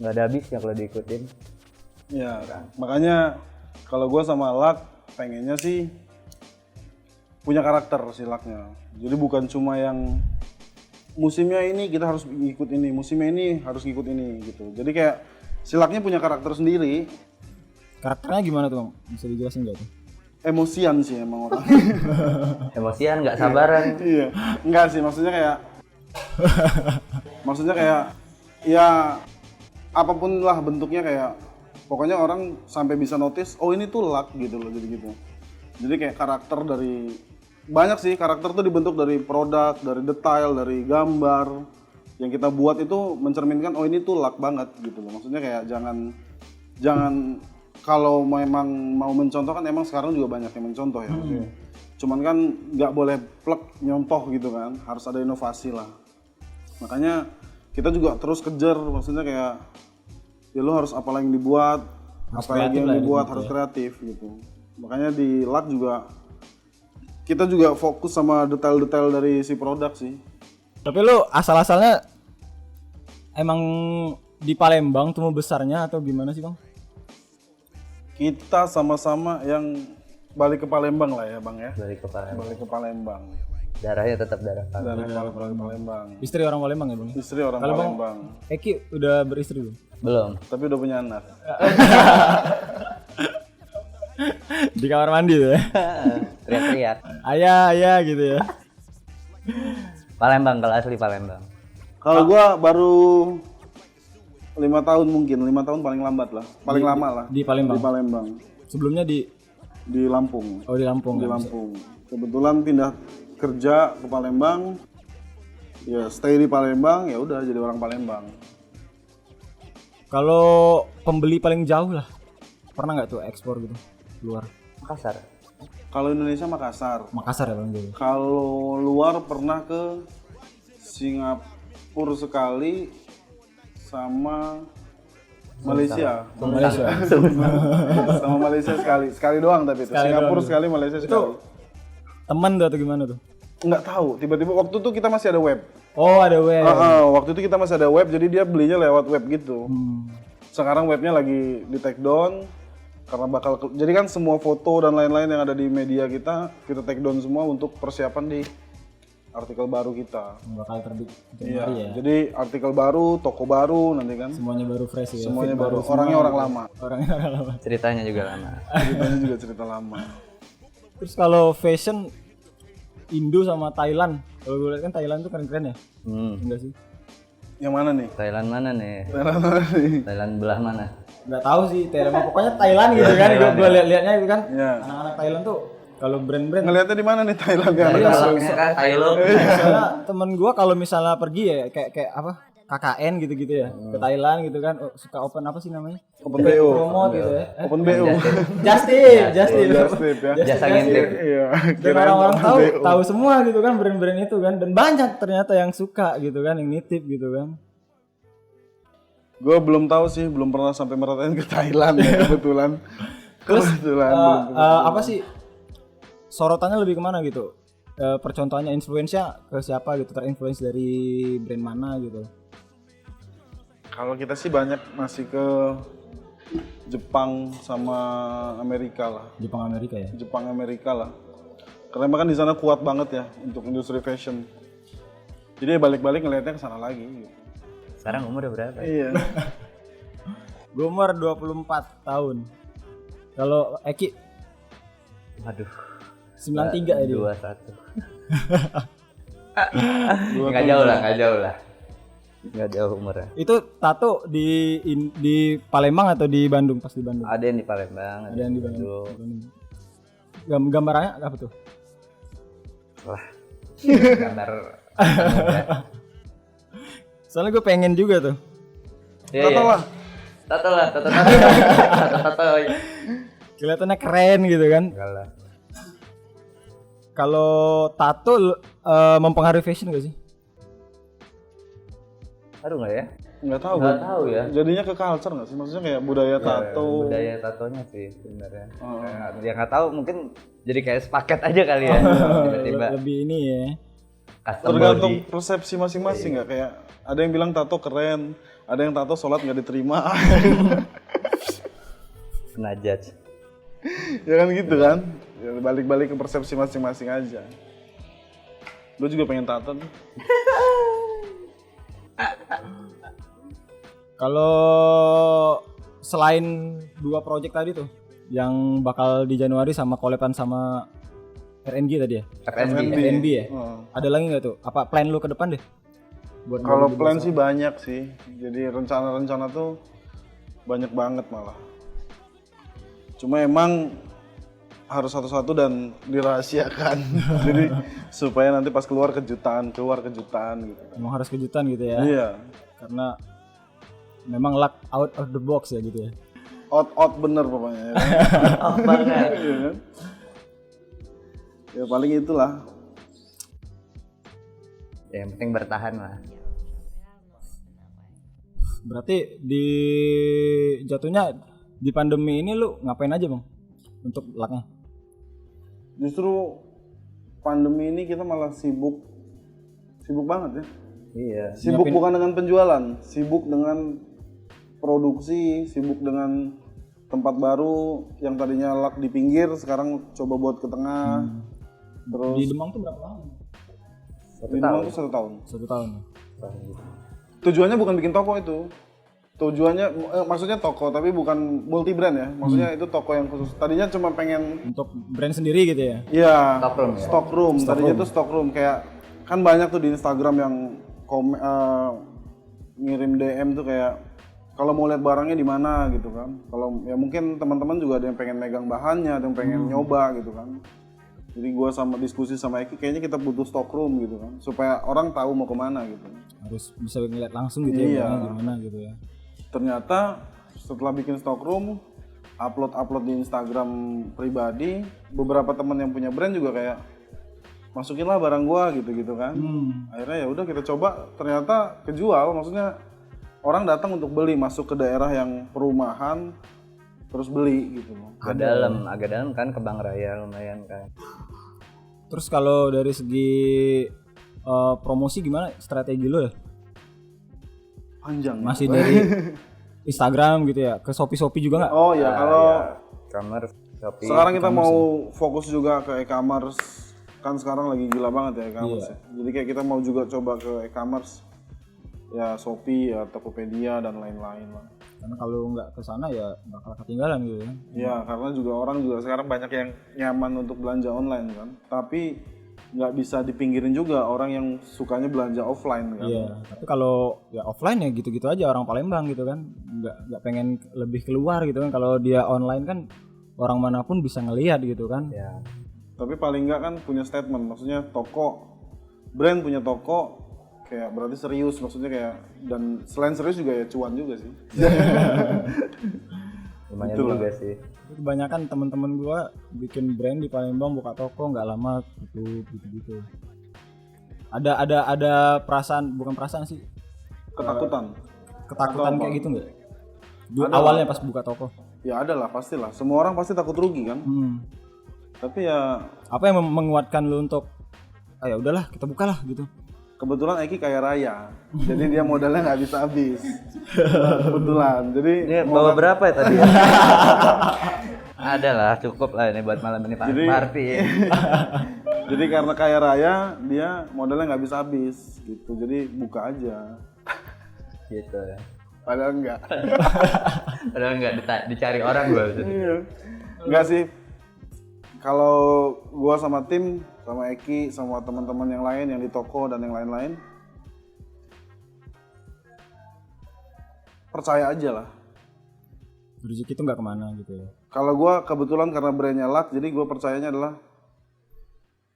Nggak ada habisnya kalau diikutin. Ya, makanya kalau gue sama Lak pengennya sih punya karakter silaknya. Jadi bukan cuma yang musimnya ini kita harus ikut ini, musimnya ini harus ikut ini gitu. Jadi kayak silaknya punya karakter sendiri. Karakternya gimana tuh Bang? Bisa dijelasin nggak tuh? Emosian sih emang orang. Emosian, nggak sabaran. Iya, enggak sih maksudnya kayak ya apapun lah bentuknya kayak pokoknya orang sampai bisa notice oh ini tuh luck gitu loh gitu. Jadi kayak karakter dari banyak sih karakter tuh dibentuk dari produk, dari detail, dari gambar yang kita buat itu mencerminkan oh ini tuh luck banget gitu loh. Maksudnya kayak jangan kalau memang mau mencontoh kan emang sekarang juga banyak yang mencontoh ya. Cuman kan nggak boleh plek nyontoh gitu kan, harus ada inovasi lah. Makanya kita juga terus kejar, maksudnya kayak ya lo harus apa yang dibuat, apa lagi yang dibuat harus kreatif gitu. Makanya di LAT juga kita juga fokus sama detail-detail dari si produk sih. Tapi lu asal-asalnya emang di Palembang tumbuh besarnya atau gimana sih Bang? Kita sama-sama yang balik ke Palembang lah ya Bang ya. Dari kepala. Balik ke Palembang. Darahnya tetap darah Palembang. Dari Palembang. Istri orang Palembang ya Bang? Istri orang Kalau Bang Palembang. Eki udah beristri belum? Belum. Tapi udah punya anak. Di kamar mandi tuh ya? Teriak-teriak. Ayah gitu ya? Palembang, kalau asli Palembang. Kalau gua baru 5 tahun mungkin, 5 tahun paling lambat lah, paling lama lah. Di Palembang? Di Palembang. Sebelumnya di Lampung. di Lampung. Di kan? Lampung. Kebetulan pindah kerja ke Palembang. Ya stay di Palembang, ya udah jadi orang Palembang. Kalau pembeli paling jauh lah, pernah nggak tuh ekspor gitu luar? Makassar. Kalau Indonesia Makassar. Makassar ya paling jauh. Kalau luar pernah ke Singapura sekali sama Malaysia. Sama Malaysia sekali doang tapi itu. Singapura sekali, Malaysia sekali. Teman tuh atau gimana tuh? Nggak tahu, tiba-tiba waktu itu kita masih ada web. Oh ada web. Waktu itu kita masih ada web, jadi dia belinya lewat web gitu. Sekarang webnya lagi di take down karena jadi kan semua foto dan lain-lain yang ada di media kita take down semua untuk persiapan di artikel baru kita. Bakal terbit Iya, Januari ya. jadi artikel baru, toko baru nanti kan. Semuanya baru fresh ya. Semuanya Fit baru, semua orangnya gitu. orang lama. Orangnya orang lama. Ceritanya juga lama. Ceritanya juga cerita lama. Terus kalau fashion Indo sama Thailand, kalau gue lihat kan Thailand tuh keren-keren ya, enggak sih? Yang mana nih? Thailand mana nih? Thailand mana nih? Thailand belah mana? Nggak tahu sih Thailand, pokoknya Thailand gitu kan, gue lihat-lihatnya itu kan, Iya. anak-anak Thailand tuh kalau brand-brand. Ngeliatnya di mana nih Thailand ya? Thailandnya kan Thailand. Soalnya temen gue kalau misalnya pergi ya kayak apa KKN gitu-gitu ya, ke Thailand gitu kan, suka open apa sih namanya? Open BO. Promote gitu ya. Open BO. Just tip Just tip ya. Jasa ngintip. Iya. Dan orang-orang tahu semua gitu kan brand-brand itu kan, dan banyak ternyata yang suka gitu kan, yang nitip gitu kan. Gue belum tahu sih, belum pernah sampai meratain ke Thailand ya kebetulan. Terus Kebetulan belum. apa sih sorotannya lebih kemana gitu? Percontohannya influence-nya ke siapa gitu, terinfluence dari brand mana gitu? Kalau kita sih banyak masih ke Jepang sama Amerika lah. Jepang Amerika ya? Jepang Amerika lah. Karena emang kan di sana kuat banget ya untuk industri fashion. Jadi ya balik-balik ngelihatnya ke sana lagi. Gitu. Sekarang umur udah berapa? Iya. Gue umur 24 tahun. Kalau Eki Waduh. 93 ya dia. 21. Nggak jauh lah. Nggak jauh umurnya. Itu tato di Palembang atau di Bandung, pas di Bandung? Ada yang di Palembang, Ada yang di Bandung. Gambarannya apa tuh? Wah. Gambar. Soalnya gue pengen juga tuh. Tato lah. Tato. Kelihatannya keren gitu kan. Enggak lah. Kalau tato mempengaruhi fashion gak sih? Aduh nggak ya? Nggak tahu. Nggak tahu ya. Jadinya ke culture nggak sih? Maksudnya kayak budaya tato. Budaya tatonya sih sebenarnya. Yang nggak tahu mungkin jadi kayak sepaket aja kali ya. Tiba-tiba Lebih ini ya. custom Tergantung body. persepsi masing-masing nggak kayak ada yang bilang tato keren, ada yang tato sholat nggak diterima. Kena judge. Ya kan gitu kan. Ya, balik-balik ke persepsi masing-masing aja. Gue juga pengen tato tuh. Kalau selain 2 project tadi tuh yang bakal di Januari sama kolepan sama RNG tadi ya? FNB ya? Ada lagi nggak tuh? Apa plan lu ke depan deh? Buat Kalau plan sih banyak sih. Jadi rencana-rencana tuh banyak banget malah. Cuma emang harus satu-satu dan dirahasiakan. Jadi supaya nanti pas keluar kejutan gitu. Emang harus kejutan gitu ya? Iya. Karena memang luck out of the box ya gitu ya? Out bener pokoknya. Ya. Out banget. Iya kan? Ya paling itulah. Ya, yang penting bertahan lah. Berarti di jatuhnya di pandemi ini lu ngapain aja bang untuk lucknya? Justru pandemi ini kita malah sibuk banget ya. Iya. Sibuk bukan dengan penjualan, sibuk dengan produksi, sibuk dengan tempat baru yang tadinya luck di pinggir sekarang coba buat ke tengah. Terus Di Demang tuh berapa lama? di Demang tuh 1 tahun. 1 tahun. Tujuannya bukan bikin toko itu. Tujuannya maksudnya toko tapi bukan multi brand ya. Maksudnya itu toko yang khusus. Tadinya cuma pengen Untuk brand sendiri gitu ya? iya, Stockroom ya? stockroom. Tadinya itu stockroom kayak kan banyak tuh di Instagram yang ngirim DM tuh kayak kalau mau lihat barangnya di mana gitu kan. Kalau ya mungkin teman-teman juga ada yang pengen megang bahannya, ada yang pengen nyoba gitu kan. Jadi gua sama diskusi sama Eki kayaknya kita butuh stockroom gitu kan supaya orang tahu mau kemana gitu. Harus bisa ngeliat langsung gitu Iya. ya barangnya gimana gitu ya. Ternyata setelah bikin stockroom, upload di Instagram pribadi, beberapa teman yang punya brand juga kayak masukinlah barang gua gitu kan. Akhirnya ya udah kita coba, ternyata kejual, maksudnya orang datang untuk beli, masuk ke daerah yang perumahan terus beli gitu loh. Agak dalam kan ke Bang Raya lumayan kan. Terus kalau dari segi promosi gimana strategi lo ya? Panjang. Masih dari Instagram gitu ya? Ke Shopee juga nggak? Oh ya, kalau E-commerce, Shopee. sekarang kita mau fokus juga ke e-commerce. Kan sekarang lagi gila banget ya e-commerce ya. Jadi kayak kita mau juga coba ke e-commerce. Ya Shopee, ya Tokopedia dan lain-lain lah. Karena kalau nggak ke sana ya bakal ketinggalan gitu ya. Ya karena juga orang juga sekarang banyak yang nyaman untuk belanja online kan. Tapi nggak bisa dipinggirin juga orang yang sukanya belanja offline kan. Iya, tapi kalau ya offline ya gitu-gitu aja orang Palembang gitu kan. Nggak pengen lebih keluar gitu kan. Kalau dia online kan orang manapun bisa ngelihat gitu kan. Ya. Tapi paling nggak kan punya statement, maksudnya toko, brand punya toko, kayak berarti serius, maksudnya kayak, dan selain serius juga ya cuan juga sih. Lumayan Itulah. juga sih. Kebanyakan teman-teman gua bikin brand di Palembang buka toko nggak lama tutup gitu-gitu. Ada perasaan, bukan perasaan sih, Ketakutan. ketakutan Atau kayak apa? gitu nggak? Awalnya pas buka toko. Ya ada lah, pastilah. Semua orang pasti takut rugi kan. Tapi ya Apa yang menguatkan lu untuk ya udahlah kita buka lah gitu? kebetulan Eki kaya raya, jadi dia modalnya nggak bisa habis. Kebetulan, jadi Ini bawa berapa ya tadi ya? Ada lah, cukup lah ini buat malam ini Pak Jadi- party. jadi karena kaya raya dia modalnya nggak bisa habis gitu. Jadi buka aja. Gitu ya. Padahal enggak. Padahal nggak dicari orang gua. Iya. Enggak sih. Kalau gua sama tim, sama Eki, sama teman-teman yang lain yang di toko dan yang lain-lain, percaya aja lah. Rezeki itu nggak kemana gitu ya? Kalau gua kebetulan karena brandnya luck, jadi gua percayanya adalah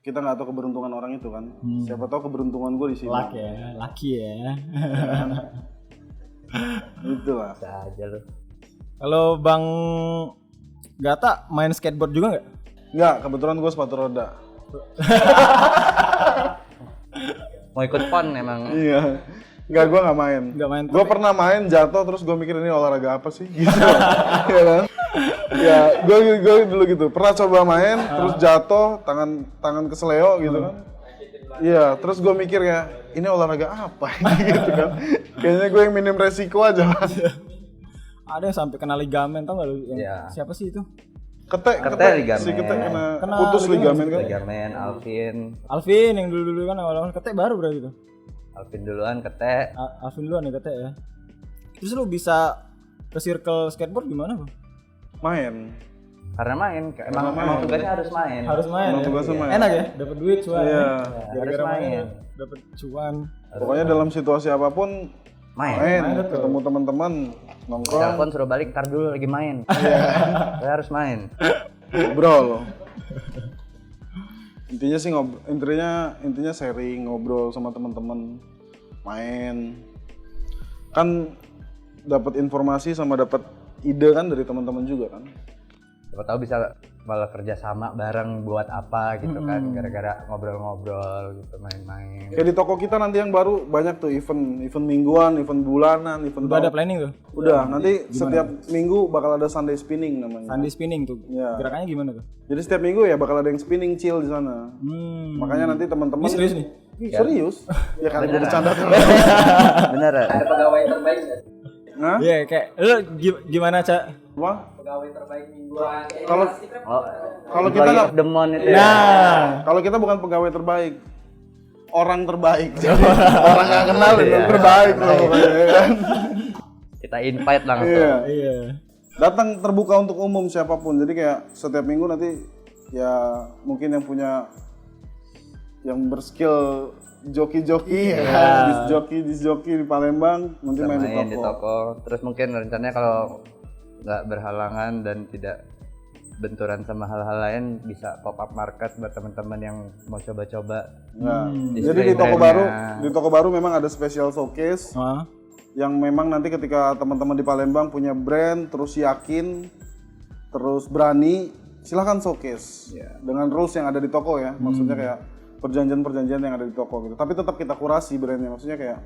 kita nggak tahu keberuntungan orang itu kan. Siapa tahu keberuntungan gua di sini. Luck ya, lucky ya. Itulah. Bisa aja lu. Kalau Bang Gata main skateboard juga nggak? Enggak, kebetulan gua sepatu roda. Mau ikut pon emang. Iya. Enggak, gua nggak main. Nggak main. Gue pernah main jatuh terus gue mikir ini olahraga apa sih gitu. Iya kan? Ya, gue dulu gitu. Pernah coba main terus jatuh, tangan kesleo gitu kan. Iya, terus gue mikir ya, ini olahraga apa ini gitu kan. Kayaknya gue yang minim resiko aja lah. Ada yang sampai kena ligamen tau gak lu? Yang Iya. Siapa sih itu? Kete ligamen. Si Kete Kena putus ligamen kan. Ligamen, Alvin yang dulu kan awal-awal Kete baru berarti tuh. Alvin duluan Kete. Alvin duluan ya Kete ya. Terus lu bisa ke circle skateboard gimana, Bang? Main. Karena emang tugasnya harus main. Harus main. Emang Ya? tugasnya main. Enak ya, dapat duit cuan. Iya. Harus main. Dapat cuan. Pokoknya dalam situasi apapun main, betul. ketemu teman-teman, nongkrong, Telepon suruh balik, ntar dulu lagi main. Saya harus main. ngobrol. Intinya sih intinya sharing, ngobrol sama teman-teman, main. Kan dapat informasi sama dapat ide kan dari teman-teman juga kan. Siapa tahu bisa malah kerja sama bareng buat apa gitu kan, gara-gara ngobrol-ngobrol gitu, main-main. Kayak di toko kita nanti yang baru banyak tuh event mingguan, event bulanan, event Udah ada planning tuh. Udah, nanti setiap minggu bakal ada Sunday spinning namanya. Sunday spinning tuh. Iya. Gerakannya gimana tuh? Jadi setiap minggu ya bakal ada yang spinning chill di sana. Makanya nanti teman-teman Ini serius nih? Serius? Ya kali gue bercanda kan. Bener ya? Hah? Iya, kayak lu gimana, Cak? Wah, Oh, kalau kita nggak, demon itu ya? Nah, kalau kita bukan pegawai terbaik, orang terbaik. Orang nggak kenal itu terbaik loh, ya kan? Kita invite langsung. Iya. iya. Datang terbuka untuk umum siapapun. Jadi kayak setiap minggu nanti ya mungkin yang punya yang berskill joki-joki ya kan? Disc joki di Palembang nanti Kita main di toko. toko. Terus mungkin rencananya kalau nggak berhalangan dan tidak benturan sama hal-hal lain, bisa pop up market buat teman-teman yang mau coba-coba. Nah, Display jadi di brandnya. toko baru memang ada special showcase Hah? yang memang nanti ketika teman-teman di Palembang punya brand, terus yakin, terus berani, silahkan showcase dengan rules yang ada di toko ya. Maksudnya kayak perjanjian-perjanjian yang ada di toko gitu. Tapi tetap kita kurasi brandnya. Maksudnya kayak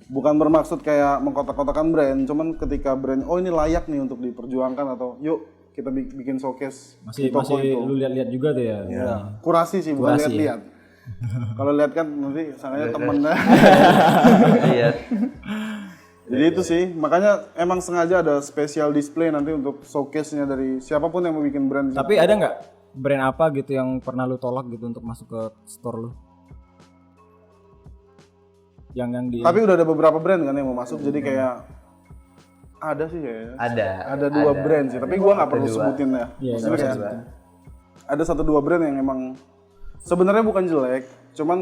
bukan bermaksud kayak mengkotak-kotakan brand, cuman ketika brand ini layak nih untuk diperjuangkan atau yuk kita bikin showcase di toko Masih itu. lu lihat-lihat juga tuh ya. Kurasi sih, bukan Kurasi, lihat-lihat. Kalau lihat kan nanti sangkanya temen. Iya. Jadi itu sih, makanya emang sengaja ada special display nanti untuk showcase-nya dari siapapun yang mau bikin brand. di sana. Tapi ada nggak brand apa gitu yang pernah lu tolak gitu untuk masuk ke store lu? Yang di Tapi udah ada beberapa brand kan yang mau masuk, jadi kayak ada sih kayaknya. Ada dua brand sih, tapi gua nggak perlu sebutin ya. Iya, Maksudnya nggak usah kayak sebutin. ada 1-2 brand yang emang sebenarnya bukan jelek, cuman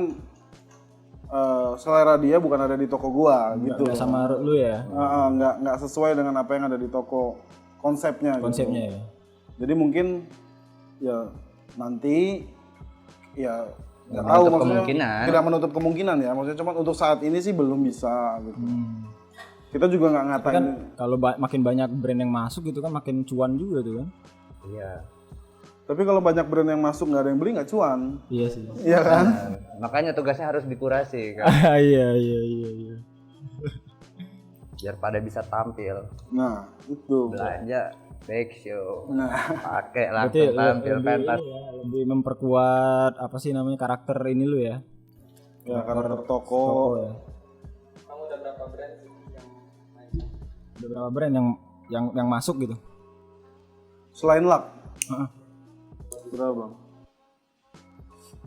selera dia bukan ada di toko gua gitu. nggak sama lu ya Nggak sesuai dengan apa yang ada di toko konsepnya. konsepnya ya. Jadi mungkin ya nanti ya nggak Nggak tahu menutup maksudnya kemungkinan. tidak menutup kemungkinan ya, maksudnya cuma untuk saat ini sih belum bisa gitu. Kita juga nggak ngatain. Kan kalau makin banyak brand yang masuk gitu kan makin cuan juga tuh kan. Iya. Tapi kalau banyak brand yang masuk nggak ada yang beli nggak cuan, Iya sih. iya kan? Makanya tugasnya harus dikurasi kan, Iya. biar pada bisa tampil. Nah itu. Belanja back show. Nah Pakai Berarti langsung tampil pentas. lebih memperkuat apa sih namanya karakter ini lu ya. ya karakter toko. Ya. Ada berapa brand yang masuk gitu? Selain luck, Heeh. berapa bang?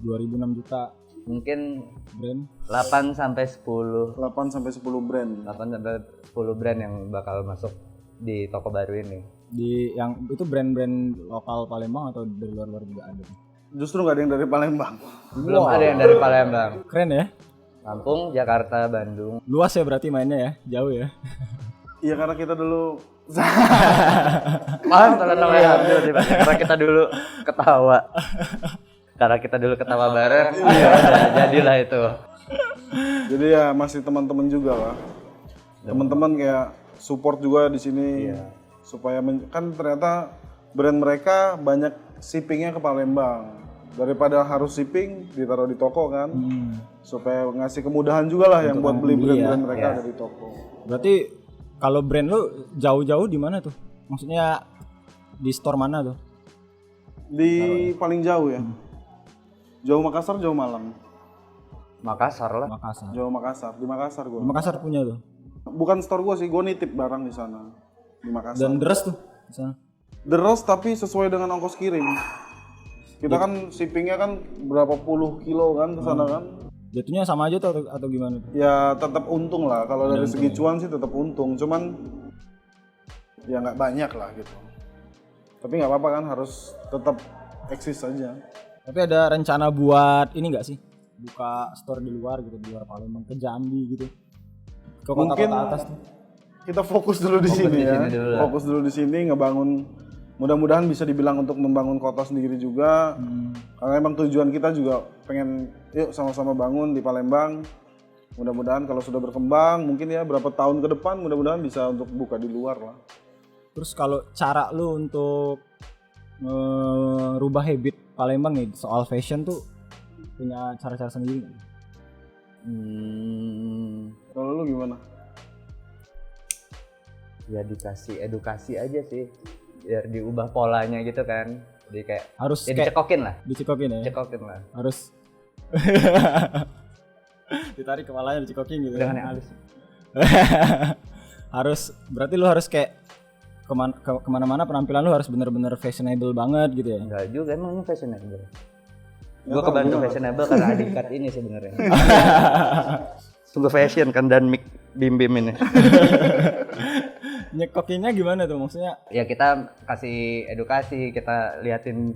2006 juta Mungkin brand. 8 sampai 10. 8 sampai 10 brand. 8 sampai 10 brand yang bakal masuk di toko baru ini. Di yang itu brand-brand lokal Palembang atau dari luar juga ada? Justru nggak ada yang dari Palembang. Belum ada yang dari Palembang. Keren ya. Lampung, Jakarta, Bandung. Luas ya berarti mainnya ya, jauh ya. Iya karena kita dulu Maaf kalau namanya Abdul sih, Pak. Karena kita dulu ketawa. Karena kita dulu ketawa bareng, jadilah itu. jadi ya masih teman-teman juga lah. Teman-teman kayak support juga di sini supaya kan ternyata brand mereka banyak shippingnya ke Palembang. Daripada harus shipping ditaruh di toko kan, supaya ngasih kemudahan juga lah yang buat beli brand-brand mereka ada di toko. Berarti kalau brand lu jauh-jauh di mana tuh? Maksudnya di store mana tuh? Di paling jauh ya, jauh Makassar, jauh Malang. Makassar lah. Makassar. Jauh Makassar, di Makassar Di gue. Makassar punya tuh. Bukan store gue sih, gue nitip barang di sana di Makassar. Dan deres tuh di sana. deros tapi sesuai dengan ongkos kirim. Kita kan shippingnya kan berapa puluh kilo kan ke sana kan. Jatuhnya sama aja tuh atau gimana tuh? Ya tetap untung lah, kalau dari segi cuan sih tetap untung, cuman ya nggak banyak lah gitu. Tapi nggak apa-apa kan, harus tetap eksis saja. Tapi ada rencana buat ini nggak sih? Buka store di luar gitu, di luar Palembang, ke Jambi gitu. Ke Mungkin kota-kota atas tuh. kita fokus dulu di sini di ya. sini dulu lah. Fokus dulu di sini, ngebangun, mudah-mudahan bisa dibilang untuk membangun kota sendiri juga. Karena emang tujuan kita juga pengen yuk sama-sama bangun di Palembang. Mudah-mudahan kalau sudah berkembang, mungkin ya berapa tahun ke depan mudah-mudahan bisa untuk buka di luar lah. Terus kalau cara lu untuk merubah habit Palembang nih soal fashion tuh punya cara-cara sendiri nggak? Kalau lu gimana? Ya dikasih edukasi aja sih, biar diubah polanya gitu kan. Jadi kayak Harus ya kayak dicekokin lah, dicekokin ya. cekokin lah. Harus ditarik kepalanya dicekokin gitu. Jangan yang halus. Harus berarti lu harus kayak kemana-mana penampilan lu harus bener-bener fashionable banget gitu ya. Enggak juga, emang ini fashionable. Gue kebantu fashionable karena adikat ini sebenarnya. Sungguh fashion kan dan Mik Bim ini. Nyekokinnya gimana tuh maksudnya? Ya kita kasih edukasi, kita liatin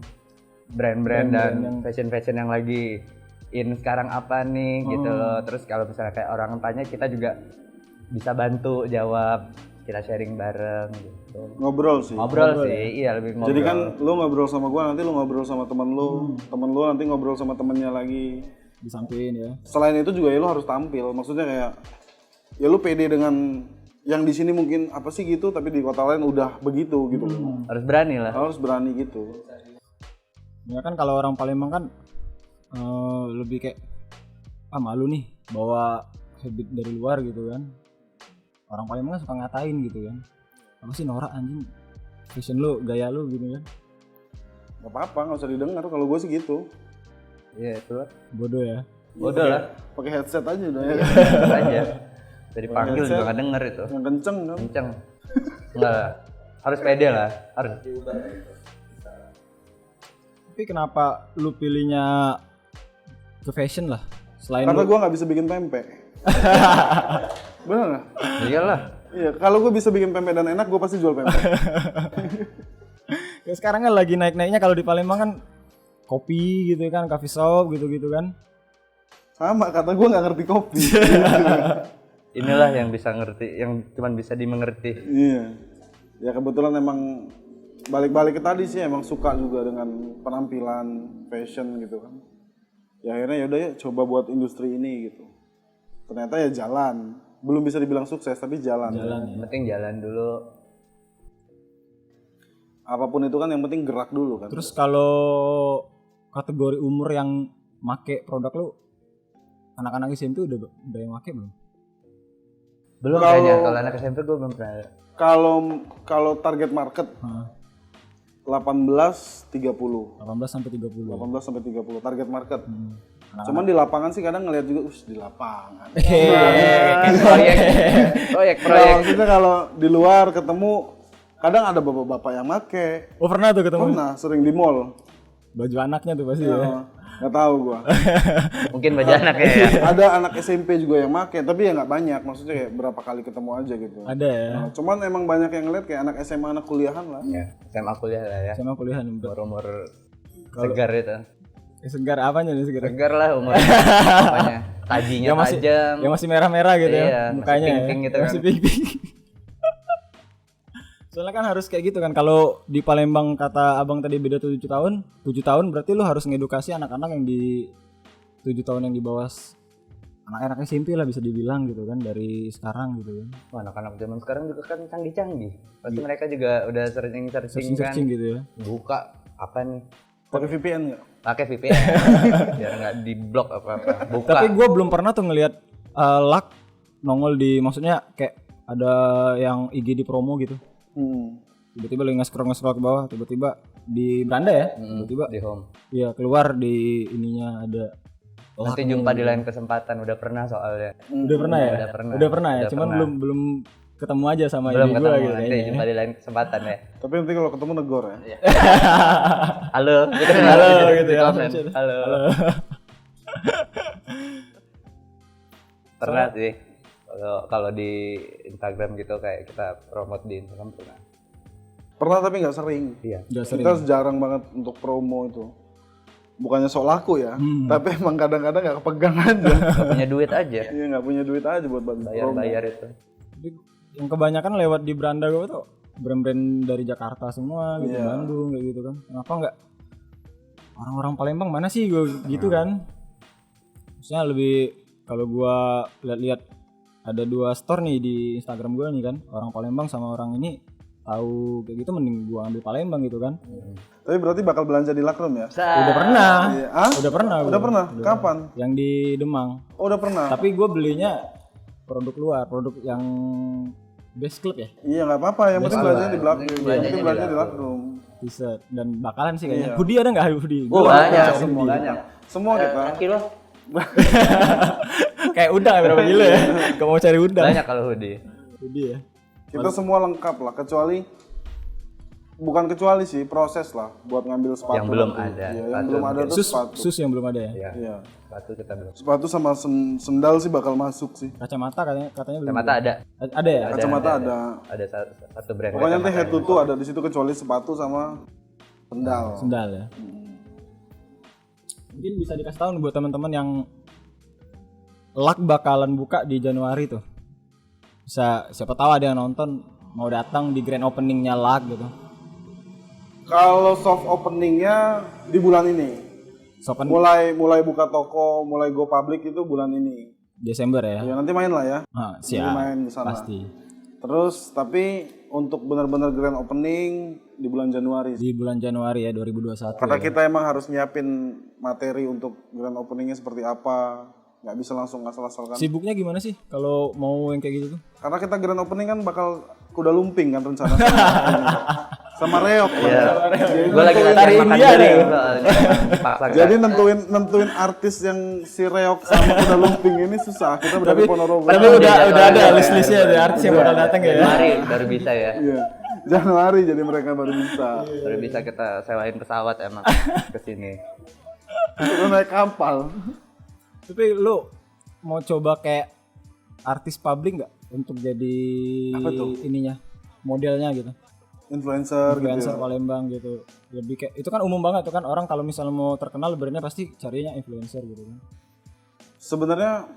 brand-brand dan fashion-fashion yang lagi in sekarang apa nih gitu loh. Terus kalau misalnya kayak orang tanya, kita juga bisa bantu jawab, kita sharing bareng gitu. Ngobrol sih. Ngobrol sih, iya lebih ngobrol. Jadi kan lu ngobrol sama gua, nanti lu ngobrol sama temen lu, temen lu nanti ngobrol sama temennya lagi. Disampaikan ya. Selain itu juga ya lu harus tampil, maksudnya kayak ya lu pede dengan yang di sini mungkin apa sih gitu, tapi di kota lain udah begitu gitu. Harus berani lah. Harus berani gitu. Ya kan kalau orang Palembang kan lebih kayak malu nih bawa habit dari luar gitu kan. Orang Palembang kan suka ngatain gitu kan. Apa sih norak anjing, fashion lu, gaya lu gitu kan. Gak apa-apa, nggak usah didengar. Kalau gue sih gitu. Iya itu lah. Bodoh ya. Bodoh lah. Pakai headset aja udah ya. Itu aja. Jadi panggil juga nggak denger itu. Yang kenceng kan. Kenceng. Enggak. Harus pede lah. Harus. Tapi kenapa lu pilihnya ke fashion lah? Selain Karena lu, gue nggak bisa bikin pempek. Bener nggak? Iyalah. Iya, kalau gue bisa bikin pempek dan enak, gue pasti jual pempek. ya sekarang kan lagi naik-naiknya kalau di Palembang kan kopi gitu kan, coffee shop gitu-gitu kan. Sama, kata gue nggak ngerti kopi. Inilah yang bisa ngerti, yang cuman bisa dimengerti. Iya. Ya kebetulan emang balik-balik ke tadi sih, emang suka juga dengan penampilan fashion gitu kan. Ya akhirnya yaudah ya coba buat industri ini gitu. Ternyata ya jalan. Belum bisa dibilang sukses tapi jalan. Yang penting jalan dulu. Apapun itu kan yang penting gerak dulu kan. Terus kalau kategori umur yang make produk lu, anak-anak SMP udah yang make belum? Belum kayaknya, kalau anak SMP gue belum pernah. Kalau target market 18-30. 18 sampai 30. 18 sampai 30 target market. Cuman di lapangan sih kadang ngeliat juga, di lapangan. Proyek. Nah, maksudnya kalau di luar ketemu, kadang ada bapak-bapak yang make. Oh pernah tuh ketemu? Pernah, sering di mall. Baju anaknya tuh pasti ya. Nggak tahu gua. Mungkin baju anaknya ya. Ada anak SMP juga yang make, tapi ya nggak banyak. Maksudnya kayak berapa kali ketemu aja gitu. Ada ya. Nah, cuman emang banyak yang ngeliat kayak anak SMA, anak kuliahan lah. Ya, SMA kuliah lah ya. Sama kuliahan Umur segar itu. segar apanya nih segar? Segar lah umur. Apanya? Tajinya Yang masih tajam. yang masih merah-merah gitu Iya, ya mukanya masih pink-pink ya. gitu kan. Masih pink-pink. Soalnya kan harus kayak gitu kan, kalau di Palembang kata abang tadi beda 7 tahun berarti lu harus ngedukasi anak-anak yang di 7 tahun yang di bawah anak-anak SMP lah bisa dibilang gitu kan, dari sekarang gitu kan. Wah, anak-anak zaman sekarang juga kan canggih-canggih. Pasti mereka juga udah searching kan. Searching gitu ya. Buka apa nih? Pakai VPN nggak? Pakai VPN biar nggak diblok apa-apa. Buka. Tapi gue belum pernah tuh ngelihat luck nongol di, maksudnya kayak ada yang IG di promo gitu. Tiba-tiba lagi nge-scroll ke bawah, tiba-tiba di beranda ya, tiba-tiba di home. Iya keluar di ininya ada. Nanti jumpa di lain kesempatan, udah pernah soalnya. Udah pernah ya? Udah pernah ya, cuman belum ketemu aja sama Belum ide ketemu, gue gitu nanti kayaknya. jumpa di lain kesempatan ya. Tapi nanti kalau ketemu negor ya. Halo, gitu, Halo di gitu ya. komen. Halo. Pernah sih. Kalau di Instagram gitu kayak kita promote di Instagram pernah. Pernah tapi nggak sering. Iya. Udah sering. Kita jarang banget untuk promo itu. Bukannya sok laku ya, tapi emang kadang-kadang nggak kepegang aja. Gak punya duit aja. Iya nggak punya duit aja buat bantu promo. Bayar itu. Tapi yang kebanyakan lewat di beranda gue tuh brand-brand dari Jakarta semua gitu, Iya. Bandung kayak gitu kan. Kenapa nggak orang-orang Palembang mana sih gue gitu kan? Maksudnya lebih kalau gue lihat-lihat ada 2 store nih di Instagram gue nih kan, orang Palembang sama orang ini tahu kayak gitu mending gue ambil Palembang gitu kan. Tapi berarti bakal belanja di Lakrum ya? Udah pernah. Iya. Ah? Udah pernah. Udah pernah? Kapan? Yang di Demang. Oh udah pernah. Tapi gue belinya produk luar, produk yang Best Club ya, Iya nggak apa-apa, yang penting belanjanya di Lakrum. Yang penting belanjanya di Lakrum. t-shirt dan bakalan sih kayaknya. Iya. Hoodie ada nggak hoodie? Oh, Gua banyak, cari semua hoodie. banyak. Semua kita. Kilo Kayak udang ya, berapa kilo ya? Gak mau cari udang. banyak kalau hoodie. Hoodie ya. Kita semua lengkap lah, bukan kecuali sih proses lah buat ngambil sepatu. Yang belum nanti. ada. Iya, yang Sepatu. belum ada tuh Sus, sepatu. sus yang belum ada ya. Iya. Iya. Sepatu kita belum. Sepatu sama sendal sih bakal masuk sih. Kacamata katanya belum. Kacamata ada. Ada ya? Kacamata ada. Ada satu brand. Pokoknya nanti kacamata head to yang- toe ada di situ kecuali sepatu sama sendal. Sendal ya. Mungkin bisa dikasih tahu nih buat teman-teman yang Lak bakalan buka di Januari tuh. Bisa siapa tahu ada yang nonton mau datang di grand openingnya Lak gitu. Kalau soft openingnya di bulan ini. Sopan Mulai buka toko, mulai go public itu bulan ini. Desember ya. Ya nanti main lah ya. Ah, Nanti siap. main di sana. Pasti. Terus tapi untuk benar-benar grand opening di bulan Januari. Di bulan Januari ya 2021. Karena kita emang harus nyiapin materi untuk grand openingnya seperti apa. Nggak bisa langsung asal-asal kan. Sibuknya gimana sih kalau mau yang kayak gitu tuh? Karena kita grand opening kan bakal kuda lumping kan rencana sama Reok. Iya. Jadi Gue lagi nentuin- latihan makan India diri. deh. soalnya. Paksa Jadi nentuin artis yang si Reok sama kuda lumping ini susah. Kita udah di Ponorogo. Tapi udah ada list-listnya ada artis yang bakal datang ya. Januari baru bisa ya. Iya. Januari jadi mereka baru bisa. Baru bisa kita sewain pesawat emang ke sini. Udah naik kapal. Tapi lu mau coba kayak artis publik nggak untuk jadi Apa tuh? ininya modelnya gitu? Influencer gitu. Influencer Ya. Palembang gitu. Lebih kayak itu kan umum banget tuh kan orang kalau misalnya mau terkenal brandnya pasti carinya influencer gitu kan. Sebenarnya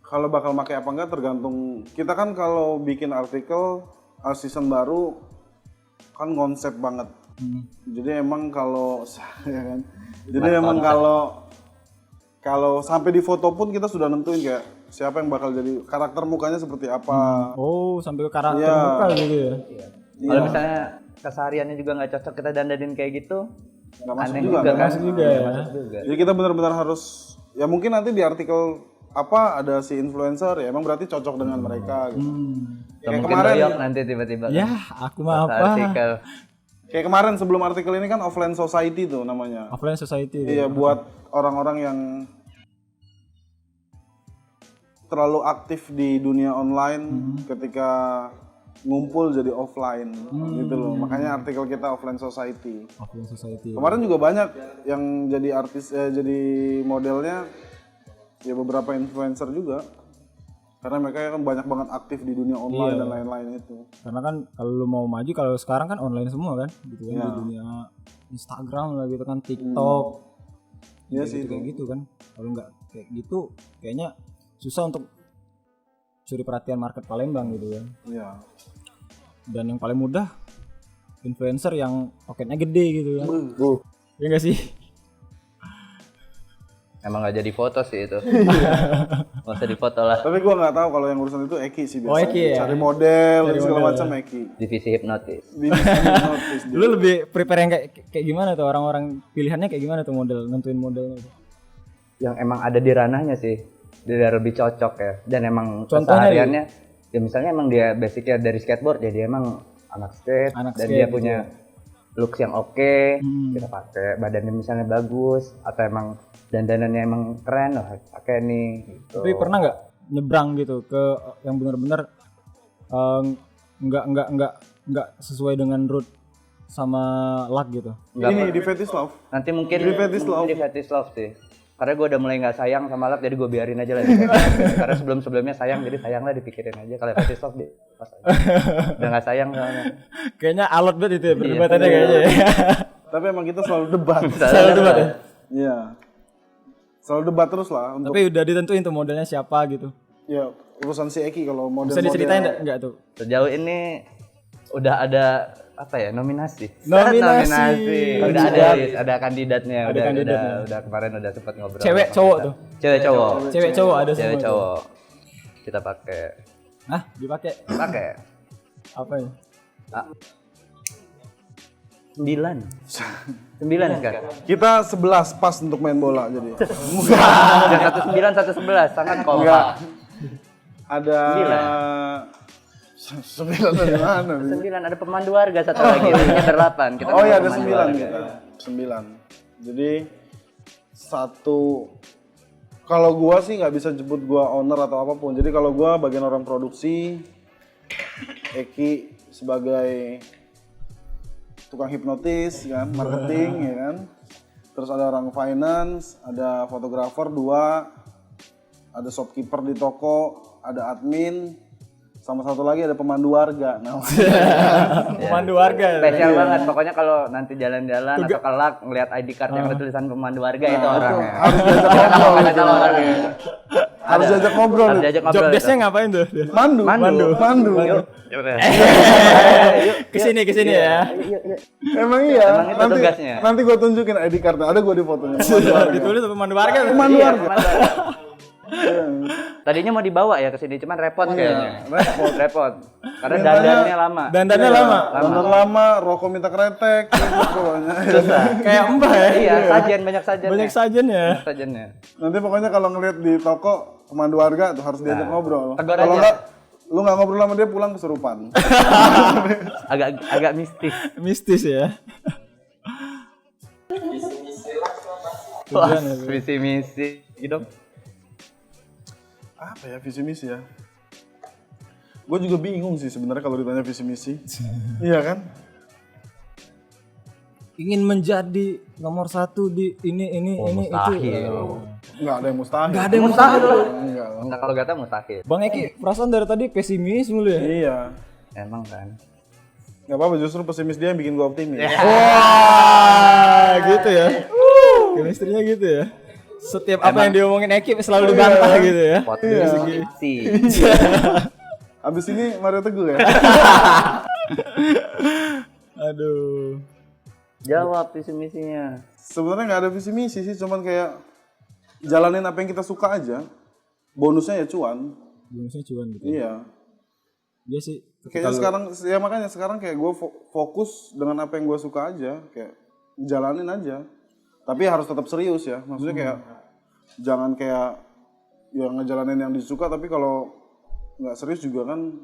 kalau bakal pakai apa enggak tergantung kita kan kalau bikin artikel season baru kan konsep banget. Jadi emang kalau ya kan. Jadi emang kalau sampai di foto pun kita sudah nentuin kayak siapa yang bakal jadi karakter mukanya seperti apa. Oh, sampai ke karakter Iya. muka gitu ya. Kalau misalnya kesehariannya juga nggak cocok kita dandanin kayak gitu, Nggak masuk aneh juga, juga nggak kan? masuk juga Nggak ya. masuk juga. Jadi kita benar-benar harus ya mungkin nanti di artikel apa ada si influencer ya emang berarti cocok dengan mereka gitu. Atau Kayak mungkin kemarin doyok nanti tiba-tiba Ya, kan. aku mah Pas apa? artikel. kayak kemarin sebelum artikel ini kan offline society tuh namanya. Offline society. Iya buat orang-orang yang terlalu aktif di dunia online ketika ngumpul jadi offline gitu loh. Makanya artikel kita offline society. Offline society. Kemarin juga banyak yang jadi artis jadi modelnya ya beberapa influencer juga. Karena mereka kan banyak banget aktif di dunia online dan lain-lain itu. Karena kan kalau lu mau maju kalau sekarang kan online semua kan gitu kan Iya. di dunia Instagram lah gitu kan TikTok. Iya sih itu. Kayak gitu kan. Kalau nggak kayak gitu kayaknya susah untuk curi perhatian market Palembang gitu ya. Iya. Dan yang paling mudah influencer yang tokenya gede gitu kan. Ya nggak sih? Emang nggak jadi foto sih itu. Nggak usah difoto lah. Tapi gua nggak tahu kalau yang urusan itu Eki sih biasanya. Oh, Eki ya? Cari model dan segala macam Eki. Divisi hipnotis. Di notice dia. Lu lebih prepare yang kayak gimana tuh orang-orang pilihannya kayak gimana tuh model nentuin modelnya tuh? Yang emang ada di ranahnya sih. Dia lebih cocok ya. Dan emang Contohnya kesehariannya ya misalnya emang dia basicnya dari skateboard jadi emang anak skate Anak dan skate dia gitu punya looks yang oke, kita pakai badannya misalnya bagus atau emang dandanannya emang keren lah pakai nih gitu. Tapi pernah nggak nyebrang gitu ke yang benar-benar nggak sesuai dengan root sama luck gitu. Ini di Fetish Love. Nanti mungkin Di Fetish Love. Di Fetish Love sih. Karena gue udah mulai nggak sayang sama luck, jadi gue biarin aja lah. Karena sebelumnya sayang, jadi sayang lah dipikirin aja. Kalau Fetish Love pas aja. Udah nggak sayang soalnya. Kayaknya alot banget itu ya perdebatannya kayaknya ya. Tapi emang kita selalu debat. Selalu debat ya. Iya. Selalu debat terus lah untuk Tapi udah ditentuin tuh modelnya siapa gitu. ya urusan si Eki kalau model. Bisa diceritain enggak tuh? Sejauh ini udah ada apa ya, nominasi. Nominasi. Udah ada kandidatnya. Ada kandidatnya. Udah kemarin udah sempat ngobrol. Cewek sama cowok kita. tuh. Cewek cowok. Cewek cowok ada semua. Cewek tuh. cowok. Kita pakai Hah, dipakai apa ya? 9 sekarang. Kita 11 pas untuk main bola jadi. Jangan 19 sangat kompak. Enggak. Ada 9 dari mana? 9 ada pemandu warga satu lagi. Ini 8. Kita Oh iya pakai ada pemandu 9 warga. kita. 9. Jadi satu kalau gua sih nggak bisa jemput gua owner atau apapun. Jadi kalau gua bagian orang produksi, Eki sebagai tukang hipnotis kan, marketing ya kan. Terus ada orang finance, ada fotografer 2, ada shopkeeper di toko, ada admin, sama satu lagi ada pemandu warga. Nah, Pemandu warga. Spesial banget. Pokoknya kalau nanti jalan-jalan atau kelak ngelihat ID card yang ada tulisan pemandu warga itu orangnya. harus diajak ngobrol. Ada tahu orangnya. Harus diajak ngobrol. Harus diajak Job ngobrol. desk-nya ngapain tuh? Mandu. Kesini ya. Emang iya. Emang itu tugasnya. Nanti gua tunjukin ID card-nya. Ada gua di fotonya. Ditulis pemandu warga. Pemandu Iya, warga. pemandu warga. Tadinya mau dibawa ya ke sini, cuman repot kayaknya. Repot. Karena dandannya lama. Dandannya lama. Dandan lama, rokok minta kretek, gitu pokoknya. Kayak mbah ya. Iya, sajen banyak sajennya. Banyak sajen ya. Sajennya. Nanti pokoknya kalau ngeliat di toko pemandu warga tuh harus diajak ngobrol. tegur Kalau aja. enggak, lu nggak ngobrol sama dia pulang kesurupan. Agak mistis. Mistis ya. Wah, misi-misi gitu. Apa ya visi misi ya? Gue juga bingung sih sebenarnya kalau ditanya visi misi. Iya kan? Ingin menjadi nomor 1 di ini mustahil. itu. Nggak ada yang mustahil. Nggak ada yang mustahil. Enggak. Nah, kalau kata mustahil. Bang Eki, perasaan dari tadi pesimis mulu ya? Iya. Emang kan. Nggak apa-apa, justru pesimis dia yang bikin gue optimis. Wah, gitu ya. Chemistry-nya gitu ya. Setiap apa yang diomongin Eki selalu dibantah gitu ya. Pot sih. Abis ini Mario Teguh ya? Aduh. Jawab visi misinya. Sebenarnya nggak ada visi misi sih, cuman kayak jalanin apa yang kita suka aja. Bonusnya ya cuan. Bonusnya cuan gitu. Iya. Dia sih Kayaknya sekarang, ya makanya sekarang kayak gue fokus dengan apa yang gue suka aja. Kayak jalanin aja. Tapi harus tetap serius ya. Maksudnya kayak jangan kayak ya ngejalanin yang disuka, tapi kalau nggak serius juga kan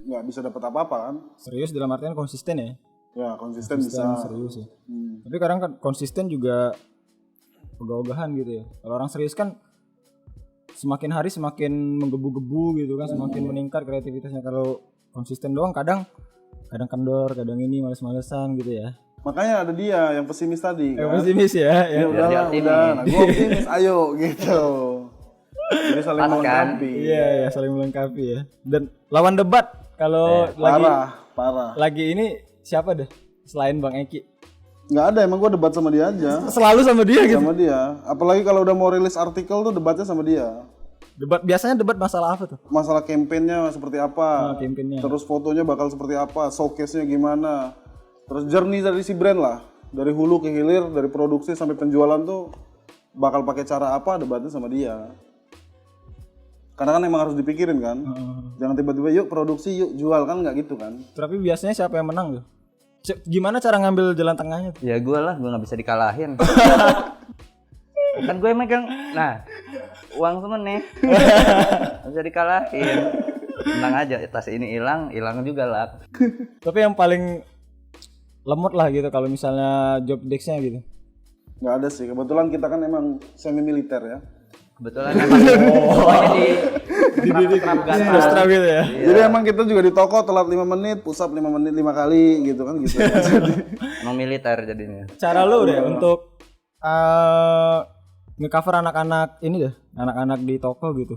nggak bisa dapat apa-apa kan. serius dalam artian konsisten ya. Ya konsisten bisa. Serius ya. Tapi kadang kan konsisten juga ogah-ogahan gitu ya. Kalau orang serius kan semakin hari semakin menggebu-gebu gitu kan, semakin meningkat kreativitasnya. Kalau konsisten doang kadang kendor, kadang ini males-malesan gitu ya. Makanya ada dia yang pesimis tadi kan. Pesimis ya. Ya udah, nah, gue optimis, ayo gitu. Jadi saling Pas kan? melengkapi. Iya, saling melengkapi ya. Dan lawan debat kalau lagi Parah. lagi ini siapa deh selain Bang Eki? Nggak ada, emang gue debat sama dia aja. Selalu sama dia gitu. Sama dia. Apalagi kalau udah mau rilis artikel tuh debatnya sama dia. Biasanya debat masalah apa tuh? Masalah campaign-nya seperti apa. Campaign-nya. Terus fotonya bakal seperti apa, showcase-nya gimana. Terus journey dari si brand lah. Dari hulu ke hilir, dari produksi sampai penjualan tuh bakal pakai cara apa, debatnya sama dia. Karena kan emang harus dipikirin kan. Jangan tiba-tiba yuk produksi, yuk jual, kan nggak gitu kan. Tapi biasanya siapa yang menang tuh? Gimana cara ngambil jalan tengahnya tuh? Ya gue lah, gue nggak bisa dikalahin. Kan gue megang, nah uang semua nih, nggak bisa dikalahin. Tenang aja, tas ini hilang juga lah. Tapi yang paling lemot lah gitu kalau misalnya job desk-nya gitu. Nggak ada sih, kebetulan kita kan emang semi militer ya. Kebetulan emang pokoknya di Terus gitu ya. Jadi emang kita juga di toko telat 5 menit, push up 5 menit 5 kali gitu kan gitu. Jadi Emang militer jadinya. Cara lu deh untuk nge-cover anak-anak ini deh, anak-anak di toko gitu.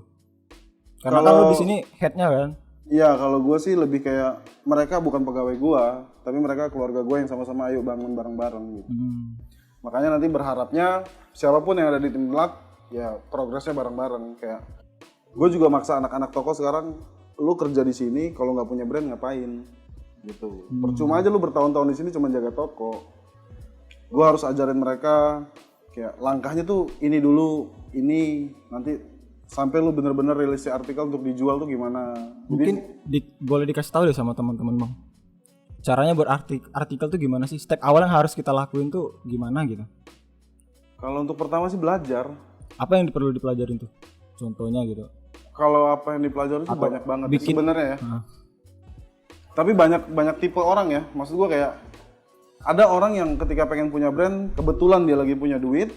Karena kan lu di sini headnya kan. iya, kalau gue sih lebih kayak mereka bukan pegawai gue, tapi mereka keluarga gue yang sama-sama ayo bangun bareng-bareng gitu. Makanya nanti berharapnya siapapun yang ada di tim Lak ya progresnya bareng-bareng. Kayak gue juga maksa anak-anak toko sekarang, lu kerja di sini kalau nggak punya brand ngapain gitu. Percuma aja lu bertahun-tahun di sini cuma jaga toko. Gue harus ajarin mereka kayak langkahnya tuh ini dulu, ini nanti sampai lu bener-bener rilis artikel untuk dijual tuh gimana. Mungkin boleh dikasih tahu deh sama teman-teman Bang. Caranya buat artikel tuh gimana sih? Step awal yang harus kita lakuin tuh gimana gitu? Kalau untuk pertama sih belajar. Apa yang perlu dipelajarin tuh? Contohnya gitu. Kalau apa yang dipelajari itu banyak banget sebenarnya ya. Nah. Tapi banyak tipe orang ya. Maksud gua kayak ada orang yang ketika pengen punya brand, kebetulan dia lagi punya duit,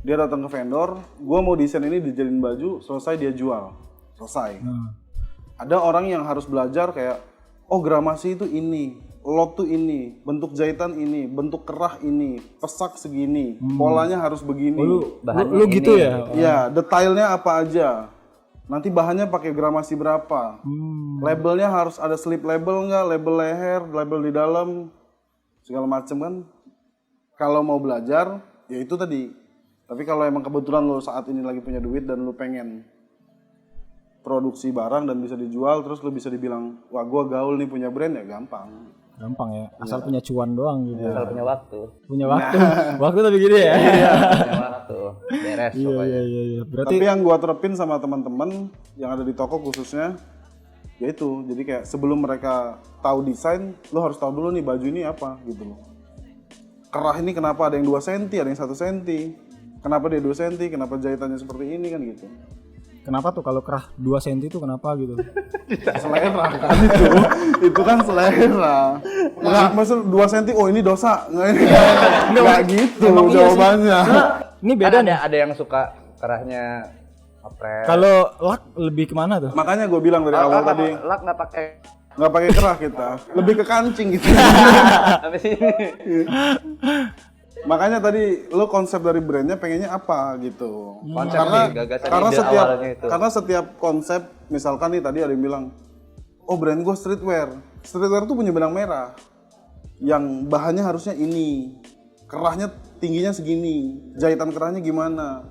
dia datang ke vendor, gua mau desain ini dijadiin baju, selesai dia jual. Selesai. Ada orang yang harus belajar kayak, oh gramasi itu ini, lot tuh ini, bentuk jahitan ini, bentuk kerah ini, pesak segini, polanya harus begini. Lu gitu ya? Iya, detailnya apa aja. Nanti bahannya pakai gramasi berapa. Labelnya harus ada slip label nggak, label leher, label di dalam, segala macam kan. Kalau mau belajar, ya itu tadi. Tapi kalau emang kebetulan lo saat ini lagi punya duit dan lo pengen produksi barang dan bisa dijual, terus lo bisa dibilang, wah gua gaul nih punya brand, ya gampang. Gampang ya, asal punya cuan doang gitu. Asal punya waktu. Punya waktu. Waktu tapi gini ya. Punya waktu. Beres pokoknya. Iya. Berarti Tapi yang gua terapin sama teman-teman yang ada di toko khususnya, yaitu jadi kayak sebelum mereka tahu desain, lo harus tahu dulu nih baju ini apa gitu loh. Kerah ini kenapa ada yang 2 cm, ada yang 1 cm. Kenapa dia 2 cm, kenapa jahitannya seperti ini kan gitu. kenapa tuh kalau kerah 2 cm itu kenapa gitu? Selera kan itu kan selera. Nggak, maksud 2 cm, oh ini dosa. Nggak gitu emang iya jawabannya. Ini beda nih. Ada yang suka kerahnya ngepres. Kalau lak lebih kemana tuh? Makanya gue bilang dari awal tadi, Lak nggak pakai nggak pakai kerah kita, lebih ke kancing gitu. sampai sini. Makanya tadi lo konsep dari brandnya pengennya apa gitu. Konsep Karena nih, gagasan karena ide setiap awalnya itu. karena setiap konsep, misalkan nih tadi ada yang bilang, oh brand gue streetwear. Streetwear tuh punya benang merah. Yang bahannya harusnya ini, kerahnya tingginya segini, jahitan kerahnya gimana,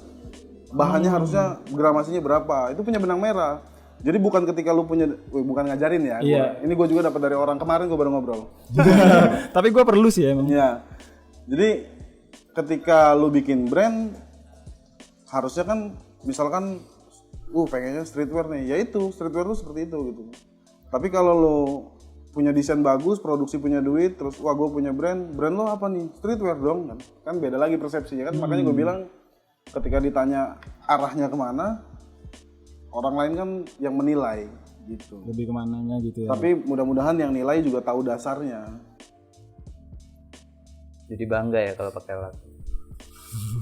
bahannya harusnya gramasinya berapa. Itu punya benang merah. Jadi bukan ketika lu punya, bukan ngajarin ya. Iya. Ini gue juga dapat dari orang kemarin, gue baru ngobrol. Tapi gue perlu sih emang. Iya. Jadi ketika lu bikin brand, harusnya kan misalkan pengennya streetwear nih, ya itu streetwear tuh seperti itu gitu. Tapi kalau lu punya desain bagus, produksi punya duit, terus wah gue punya brand lo apa nih? Streetwear dong kan beda lagi persepsinya kan. Makanya gue bilang ketika ditanya arahnya kemana, orang lain kan yang menilai gitu. Lebih kemananya gitu ya. Tapi mudah-mudahan yang nilai juga tahu dasarnya. Jadi bangga ya kalau pakai lak.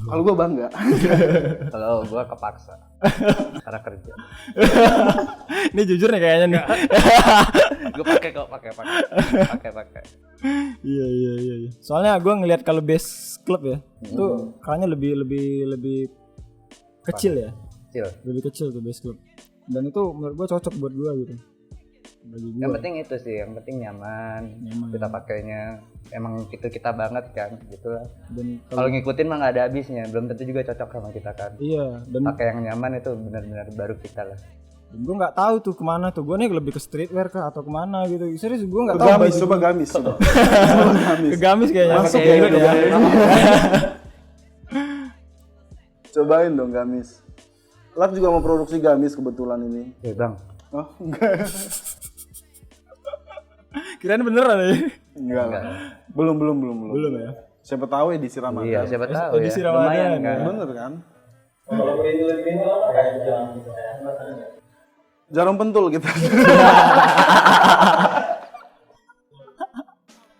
Kalau gue bangga. Kalau gua kepaksa karena kerja. Ini jujur nih kayaknya nih. Gua pakai kok, pakai. Iya. Soalnya gue ngelihat kalau base club ya, itu kerahnya lebih kecil ya. Kecil. Lebih kecil tuh base club. Dan itu menurut gue cocok buat gue gitu. Bagi gue. Yang penting itu sih, yang penting nyaman. Kita pakainya emang itu kita banget kan, gitulah. Dan Kalau ngikutin mah nggak ada habisnya, belum tentu juga cocok sama kita kan. iya, dan Pakai yang nyaman itu benar-benar baru kita lah. gue nggak tahu tuh kemana tuh. Gue nih lebih ke streetwear kah atau kemana gitu. Serius gue nggak tahu. Gamis, coba gamis. Ke gamis kayaknya. Masuk Kayak ya, gitu ya. Cobain dong gamis. Lak juga mau produksi gamis kebetulan ini. Bang. Oh, enggak. Kirain beneran ya? Enggak lah. Belum. Belum ya? Siapa tahu edisi Ramadan. Iya, siapa tahu ya. edisi Ramadan, Lumayan ya. kan. Bener kan? Jarum pentul kita.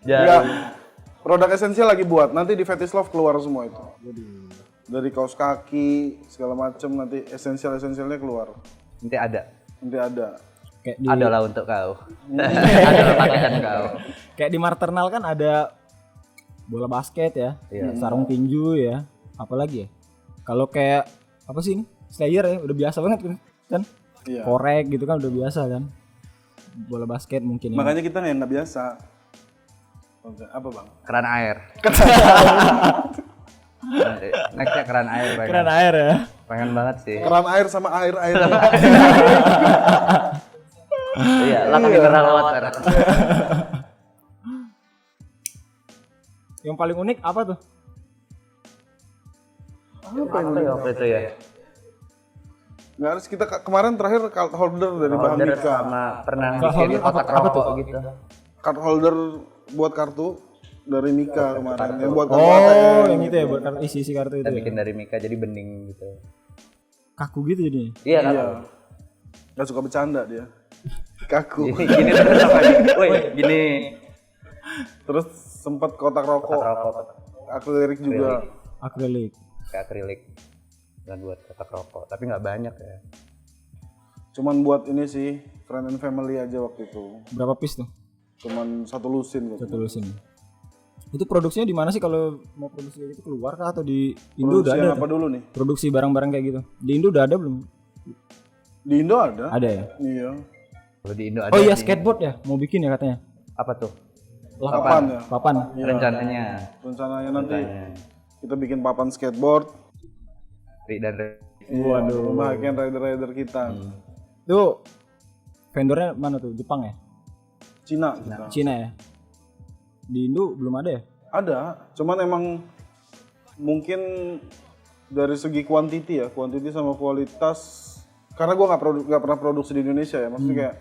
Enggak. Produk esensial lagi buat. Nanti di Fetish Love keluar semua itu. Dari kaos kaki segala macem nanti esensialnya keluar. Nanti ada. nanti ada. Kayak di Adalah untuk kau. Adalah pakaian kau. kayak di Marternal kan ada bola basket ya, sarung tinju ya, apalagi ya. Kalau kayak apa sih ini? Slayer ya, udah biasa banget kan? Iya. Korek gitu kan udah biasa kan. Bola basket mungkin ya. Makanya kita nggak biasa. Oke, apa bang? Keran air. Nextnya keran air. Keran air ya. Pengen banget sih. Keran air sama air. Iya, lakukan mineral water. Yang paling unik apa tuh? Apa ya waktu itu ya? Nggak harus kita kemarin terakhir card holder dari bahan Order Mika. sama pernah Card bikin holder kotak apa rokok tuh? gitu. Card holder buat kartu dari Mika kemarin. Yang buat kartu Oh, ATM. yang itu ya buat isi kartu itu Kita ya. bikin dari Mika jadi bening gitu. Kaku gitu jadinya. Iya kan? Iya. Nggak suka bercanda dia. Kaku. Gini terus apa nih? Woi, gini. Terus sempat kotak rokok, Rokok akrilik juga. Akrilik. kayak akrilik dan buat kotak rokok, tapi nggak banyak ya. Cuman buat ini sih, friend and family aja waktu itu. Berapa piece tuh? Cuman satu lusin gitu. Satu lusin. Itu produksinya di mana sih kalau mau produksi kayak gitu, keluar kah atau di Indo udah Produksi ada? yang apa tuh? dulu nih? Produksi barang-barang kayak gitu. Di Indo udah ada belum? Di Indo ada. Ada ya? Iya. Kalau di Indo ada. Oh iya, di- skateboard ya, mau bikin ya katanya. Apa tuh? Papan ya. Papan. Iya. Rencananya. Rencananya nanti kita bikin papan skateboard. Ri dan Ri. Waduh. Membahagiakan rider-rider kita. Itu vendornya mana tuh? Jepang ya? Cina kita. Cina ya? Di Indo belum ada ya? Ada, cuman emang mungkin dari segi kuantiti ya, kuantiti sama kualitas. Karena gue nggak pernah produksi di Indonesia ya, maksudnya kayak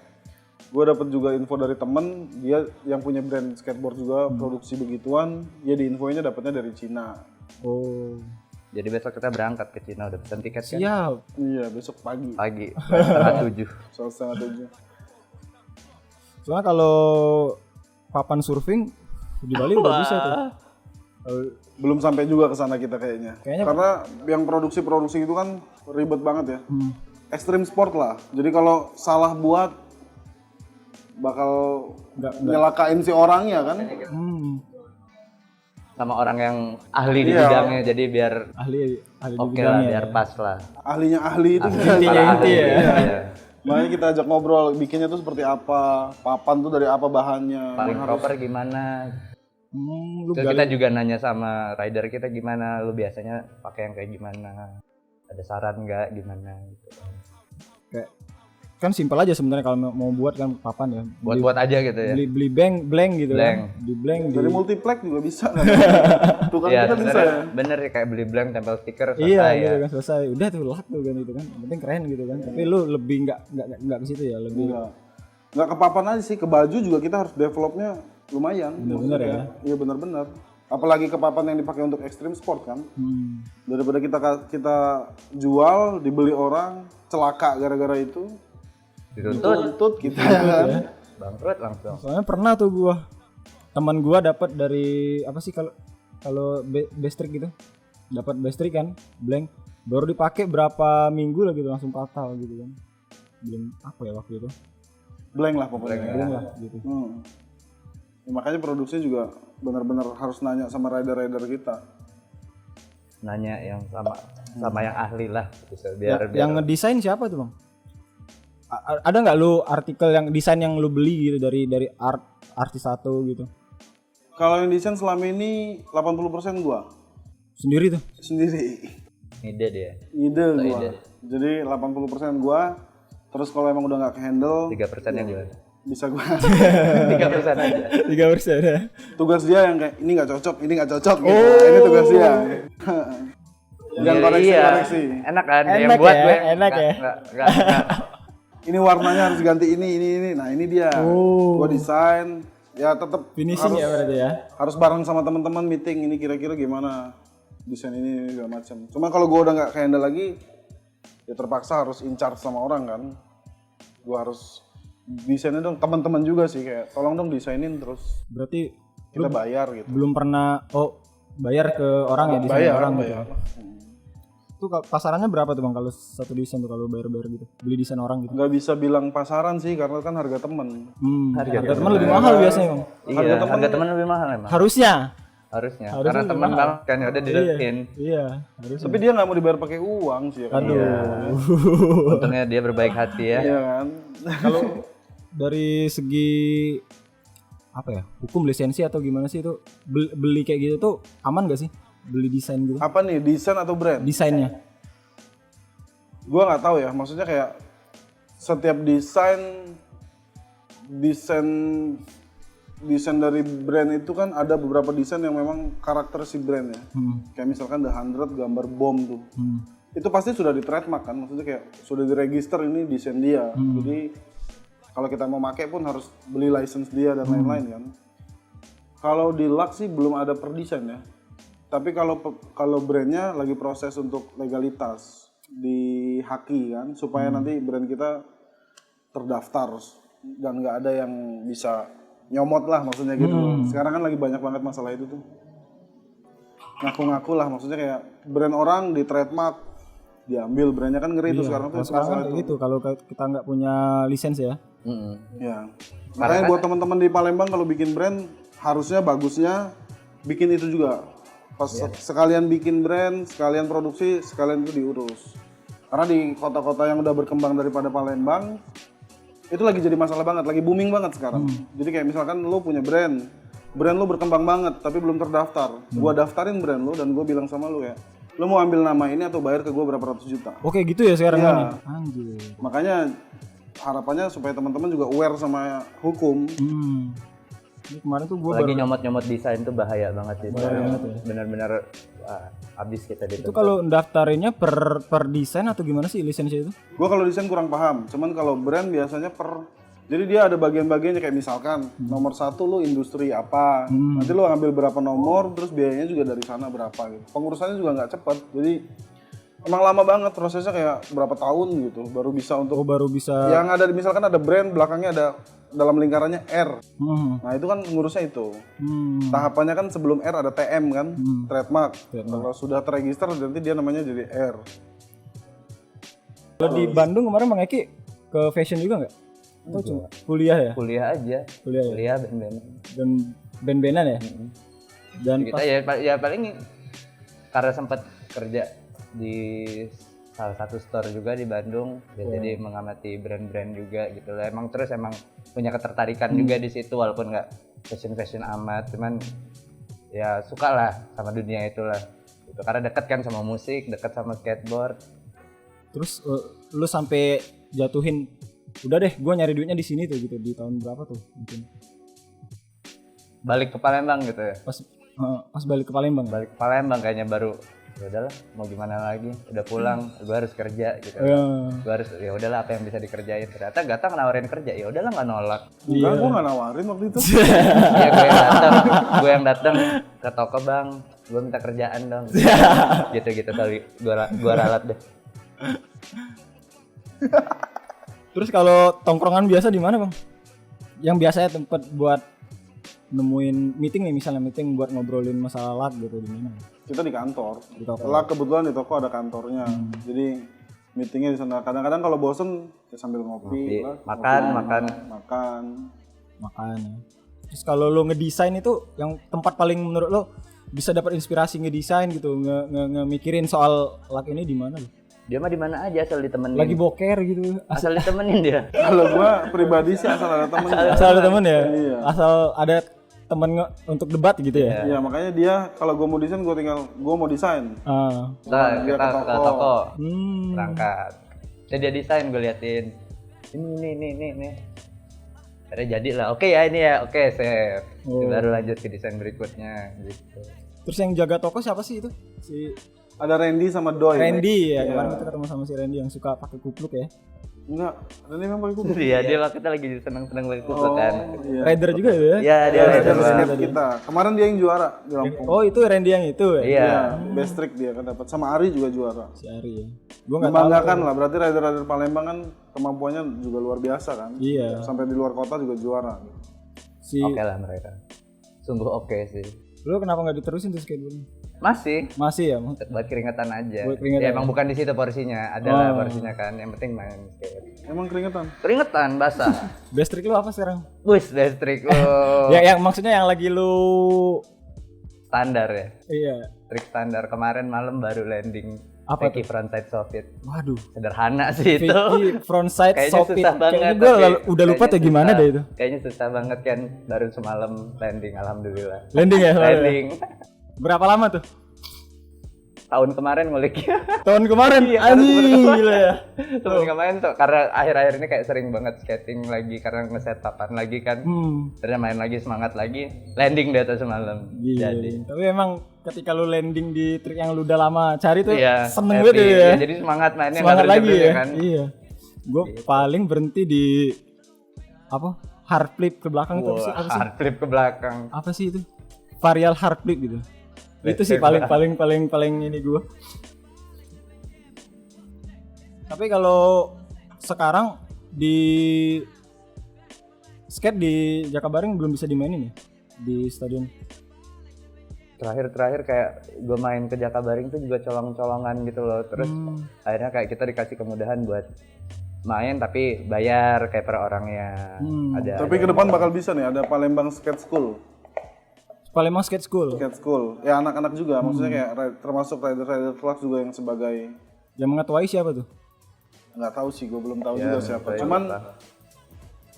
gue dapet juga info dari temen dia yang punya brand skateboard juga produksi begituan, ya di infonya dapetnya dari Cina. Oh. Jadi besok kita berangkat ke Cina, udah pesan tiket kan? Siap. Iya besok pagi, Pagi, 6:30. 7:30. Soalnya kalau papan surfing di Bali udah bisa tuh. Belum sampai juga ke sana kita kayaknya. Kayaknya- Karena yang produksi itu kan ribet banget ya. Extreme sport lah. Jadi kalau salah buat bakal nyelakain si orangnya kan. Sama orang yang ahli di Iya. bidangnya, jadi biar Ahli di oke bidangnya lah, ya. biar pas lah. Ahlinya ahli itu Intinya inti ya. Iya. makanya kita ajak ngobrol bikinnya tuh seperti apa, papan tuh dari apa bahannya. Paling proper gimana? Lu Terus kita juga nanya sama rider kita gimana, lu biasanya pakai yang kayak gimana? Ada saran nggak gimana gitu. kayak kan simpel aja sebenarnya kalau mau buat kan papan ya. Buat-buat aja gitu ya. Beli blank gitu Blank. kan. Di blank di Dari multiplex juga bisa kan. Tuh kan Iya, kita bisa sebenarnya ya. bener ya, kayak beli blank tempel stiker selesai Iya ya. gitu kan selesai. Udah tuh laku tuh kan itu kan. Yang penting keren gitu kan. Tapi lu lebih enggak ke situ ya, lebih Nggak ke papan aja sih, ke baju juga kita harus developnya lumayan. Bener-bener ya. Iya benar-benar. Apalagi ke papan yang dipakai untuk extreme sport kan. Daripada kita jual, dibeli orang, celaka gara-gara itu. Dituntut kita kan. Bangkrut langsung. Soalnya pernah tuh teman gua dapat dari apa sih kalau best trick gitu. Dapat best trick kan, blank. Baru dipakai berapa minggu lah gitu langsung patah gitu kan. Belum apa ya waktu itu. Blank lah pokoknya. Blank lah gitu. Ya, makanya produksinya juga benar-benar harus nanya sama rider-rider kita. Nanya yang sama yang ahli lah gitu, biar Yang ngedesain siapa tuh, Bang? Ada nggak lu artikel yang desain yang lu beli gitu dari artis satu gitu? Kalau yang desain selama ini 80% gua Sendiri tuh. sendiri. ide dia. Ide gua. Jadi 80% gua. Terus kalau emang udah nggak handle 3% yang gue. bisa gua 3% aja. 3% ya. tugas dia yang kayak ini nggak cocok, ini nggak cocok gitu. Ini tugas dia. Yang koreksi. Enak kan? Enak yang buat ya, gue. enak ya. Enggak. Ini warnanya harus ganti ini. Nah, ini dia. Gua desain. Ya tetap Finishing ya berarti ya. harus bareng sama teman-teman meeting ini kira-kira gimana desain ini segala macam. Cuma kalau gua udah nggak handle lagi ya terpaksa harus in charge sama orang kan. Gua harus desainnya dong, teman-teman juga sih kayak tolong dong desainin terus Berarti kita bayar gitu. belum pernah bayar ke orang ya desain Bayar, orang bayar. gitu. Itu pasarannya berapa tuh Bang kalau satu desain tuh kalau bayar-bayar gitu? Beli desain orang gitu. Nggak bisa bilang pasaran sih karena kan harga temen. Harga teman lebih mahal biasanya Bang. Iya, harga teman lebih mahal emang. Harusnya. Harusnya. Harusnya Karena lebih teman mahal. banget kan ya udah dideketin. Iya, harusnya. Tapi dia nggak mau dibayar pakai uang sih ya kan. Untungnya dia berbaik hati ya. Iya kan. Kalau dari segi apa ya? Hukum lisensi atau gimana sih itu? Beli kayak gitu tuh aman gak sih? Beli desain gitu. Apa nih, desain atau brand? Desainnya. Gua nggak tahu ya, maksudnya kayak setiap desain dari brand itu kan ada beberapa desain yang memang karakter si brand ya. Kayak misalkan The 100 gambar bom tuh. Itu pasti sudah di trademark kan, maksudnya kayak sudah diregister ini desain dia. Jadi kalau kita mau pakai pun harus beli license dia dan lain-lain kan. Kalau di Lux sih belum ada per desain ya. Tapi kalau brandnya lagi proses untuk legalitas di Haki kan, supaya nanti brand kita terdaftar dan nggak ada yang bisa nyomot lah maksudnya gitu. Sekarang kan lagi banyak banget masalah itu tuh. Ngaku-ngaku lah maksudnya kayak brand orang di trademark diambil brandnya kan ngeri tuh sekarang tuh. Sekarang kan kayak gitu kalau kita nggak punya lisensi ya. Ya. Makanya buat teman-teman di Palembang kalau bikin brand harusnya bagusnya bikin itu juga. Pas sekalian bikin brand, sekalian produksi, sekalian itu diurus. Karena di kota-kota yang udah berkembang daripada Palembang itu lagi jadi masalah banget, lagi booming banget sekarang. Jadi kayak misalkan lu punya brand lu berkembang banget tapi belum terdaftar. Gua daftarin brand lu dan gua bilang sama lu ya, lu mau ambil nama ini atau bayar ke gua berapa ratus juta. Oke gitu ya sekarang Iya. kan. Anjir. Makanya harapannya supaya teman-teman juga aware sama hukum. Ini kemarin tuh gue Lagi nyomot-nyomot desain tuh bahaya banget sih. banget ya. Benar-benar habis kita di itu kalau daftarinnya per desain atau gimana sih lisensi itu? Gua kalau desain kurang paham, cuman kalau brand biasanya jadi dia ada bagian-bagiannya kayak misalkan nomor 1 lu industri apa, nanti lu ngambil berapa nomor, terus biayanya juga dari sana berapa gitu. Pengurusannya juga nggak cepat, jadi emang lama banget prosesnya kayak berapa tahun gitu, baru bisa untuk baru bisa. yang ada misalkan ada brand belakangnya ada dalam lingkarannya R, nah itu kan ngurusnya itu. Tahapannya kan sebelum R ada TM kan, trademark. Kalau sudah terregister nanti dia namanya jadi R. Kalau di Bandung kemarin Bang Eki ke fashion juga nggak? Atau cuma kuliah ya? kuliah aja. Kuliah ya? Kuliah band-band. Dan band-bandan ya? Dan Kita ya paling karena sempat kerja di salah satu store juga di Bandung, jadi mengamati brand-brand juga gitu lah. Emang punya ketertarikan juga di situ walaupun nggak fashion amat, cuman ya suka lah sama dunia itulah. Gitu. Karena dekat kan sama musik, dekat sama skateboard. terus lu sampai jatuhin, udah deh gue nyari duitnya di sini tuh gitu, di tahun berapa tuh mungkin? Balik ke Palembang gitu ya. Pas balik ke Palembang. Ya? Balik ke Palembang kayaknya baru ya udahlah mau gimana lagi, udah pulang gue harus kerja gitu. Gue harus ya udahlah apa yang bisa dikerjain. Ternyata Gata nawarin kerja, ya udahlah nggak nolak. Enggak, gua nggak nawarin waktu itu. Ya gue yang datang ke toko, bang, gue minta kerjaan dong. Gitu kali gue ralat deh. Terus kalau tongkrongan biasa di mana Bang? Yang biasanya tempat buat nemuin meeting nih, misalnya meeting buat ngobrolin masalah lat gitu, di mana? Kita di kantor. Di toko. Lah kebetulan di toko ada kantornya. Jadi meetingnya di sana. Kadang-kadang kalau bosen ya sambil ngopi, lah, makan. Ya. Terus kalau lo ngedesain itu yang tempat paling menurut lo bisa dapat inspirasi ngedesain gitu, ngemikirin soal lat ini di mana? Dia mah di mana aja asal ditemenin. Lagi boker gitu. Asal ditemenin dia. Kalau gua pribadi sih asal ada temen. Asal ada temen ya? Iya. Asal ada temen untuk debat gitu ya? Iya, makanya dia kalau gua mau desain gua mau desain. Kita ke toko. Hmm. Berangkat. Jadi dia desain, gue liatin. Ini. Akhirnya jadi lah. Oke ya ini ya. Oke, save. Baru lanjut ke desain berikutnya gitu. Terus yang jaga toko siapa sih itu? Ada Randy sama Doi. Randy ya, kemarin kita ketemu sama si Randy yang suka pakai kupluk ya. Enggak, Randy memang pakai kupluk. Iya, dia kita lagi seneng-seneng pakai kupluk kan. Iya. Rider juga ya? Iya, dia rider banget. Kita. Kemarin dia yang juara di Lampung. Oh, itu Randy yang itu ya? Iya. Best trick dia kan dapat. Sama Ari juga juara. Si Ari ya. Gua enggak tahu. Membanggakan lah, berarti rider-rider Palembang kan kemampuannya juga luar biasa kan. Iya. Sampai di luar kota juga juara. Si Oke lah mereka. Sungguh oke sih. lu kenapa enggak diterusin tuh skateboardnya? Masih ya? buat keringetan aja. Buat keringetan. Ya emang bukan di situ porsinya, adalah porsinya kan. Yang penting main skate. Emang keringetan? Keringetan basah. Best trick lu apa sekarang? Wis, best trick. Oh. Ya yang maksudnya yang lagi lu Standar ya. iya. Trik standar kemarin malam baru landing. Apa Fakie frontside soffit. Waduh. Sederhana sih itu. Fakie frontside Kayaknya soffit. susah banget. Kayaknya gue tapi udah lupa kayaknya tuh gimana susah. deh itu. Kayaknya susah banget kan. Baru semalam landing, alhamdulillah. Landing ya? Landing. Berapa lama tuh? Tahun kemarin ngulik. Tahun kemarin? Iya, Anjing, gila ya. Tahun kemarin tuh karena akhir-akhir ini kayak sering banget skating lagi karena nge-setapan lagi kan. Terus main lagi, semangat lagi, landing di atas semalam. Gila. Jadi Tapi emang ketika lu landing di trik yang lu udah lama cari tuh iya, seneng happy. banget ya. Iya, jadi semangat mainnya Semangat nggak lagi berhenti ya. kan. Iya. Gue paling berhenti di apa? Hard flip ke belakang itu apa sih? Apa sih? Hard flip ke belakang. Apa sih itu? Varial hard flip gitu. Itu sih paling ini gue. Tapi kalau sekarang di skate di Jakabaring belum bisa dimainin ya di stadion. Terakhir kayak gue main ke Jakabaring tuh juga colong-colongan gitu loh. Terus akhirnya kayak kita dikasih kemudahan buat main tapi bayar kayak per orangnya. Tapi ke depan bakal bisa nih, ada Palembang Skate School. Palembang Skate School. Skate School. Ya anak-anak juga, maksudnya kayak termasuk rider-rider flux juga yang sebagai... Yang mengetuai siapa tuh? Nggak tahu sih, gue belum tahu Ya, juga siapa. Cuman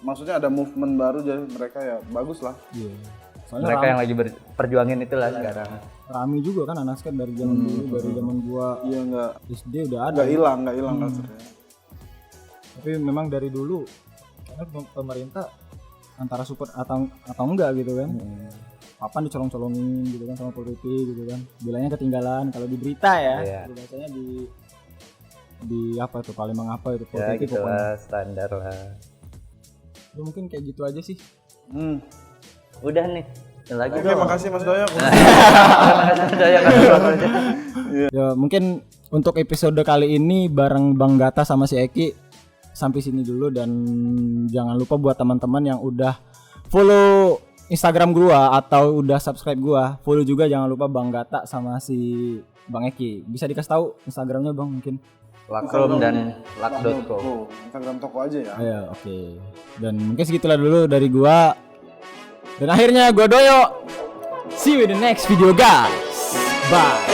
maksudnya ada movement baru, jadi mereka ya bagus lah. Iya. Soalnya Mereka yang lagi perjuangin itulah sekarang. rame juga kan anak skate dari zaman dulu, dari zaman gua Iya nggak SD udah ada. nggak hilang culture-nya. Tapi memang dari dulu karena pemerintah antara support atau enggak gitu kan. Papan dicolong-colongin gitu kan sama polisi gitu kan. Bilangnya ketinggalan kalau di berita ya. Iya. Biasanya di apa tuh Palembang apa itu Ya polisi gitu pokoknya. lah, standar lah. Ya, mungkin kayak gitu aja sih. Udah nih. Lagi Oke, makasih Mas Doyok. Ya mungkin untuk episode kali ini bareng Bang Gata sama si Eki sampai sini dulu, dan jangan lupa buat teman-teman yang udah follow Instagram gua atau udah subscribe gua, follow juga jangan lupa Bang Gata sama si Bang Eki. Bisa dikasih tahu Instagramnya Bang mungkin? Lakroom dan lak.co. Oh, Instagram toko aja ya. Ya oke. Dan mungkin segitulah dulu dari gua. Dan akhirnya gua Doyo. See you in the next video guys. Bye.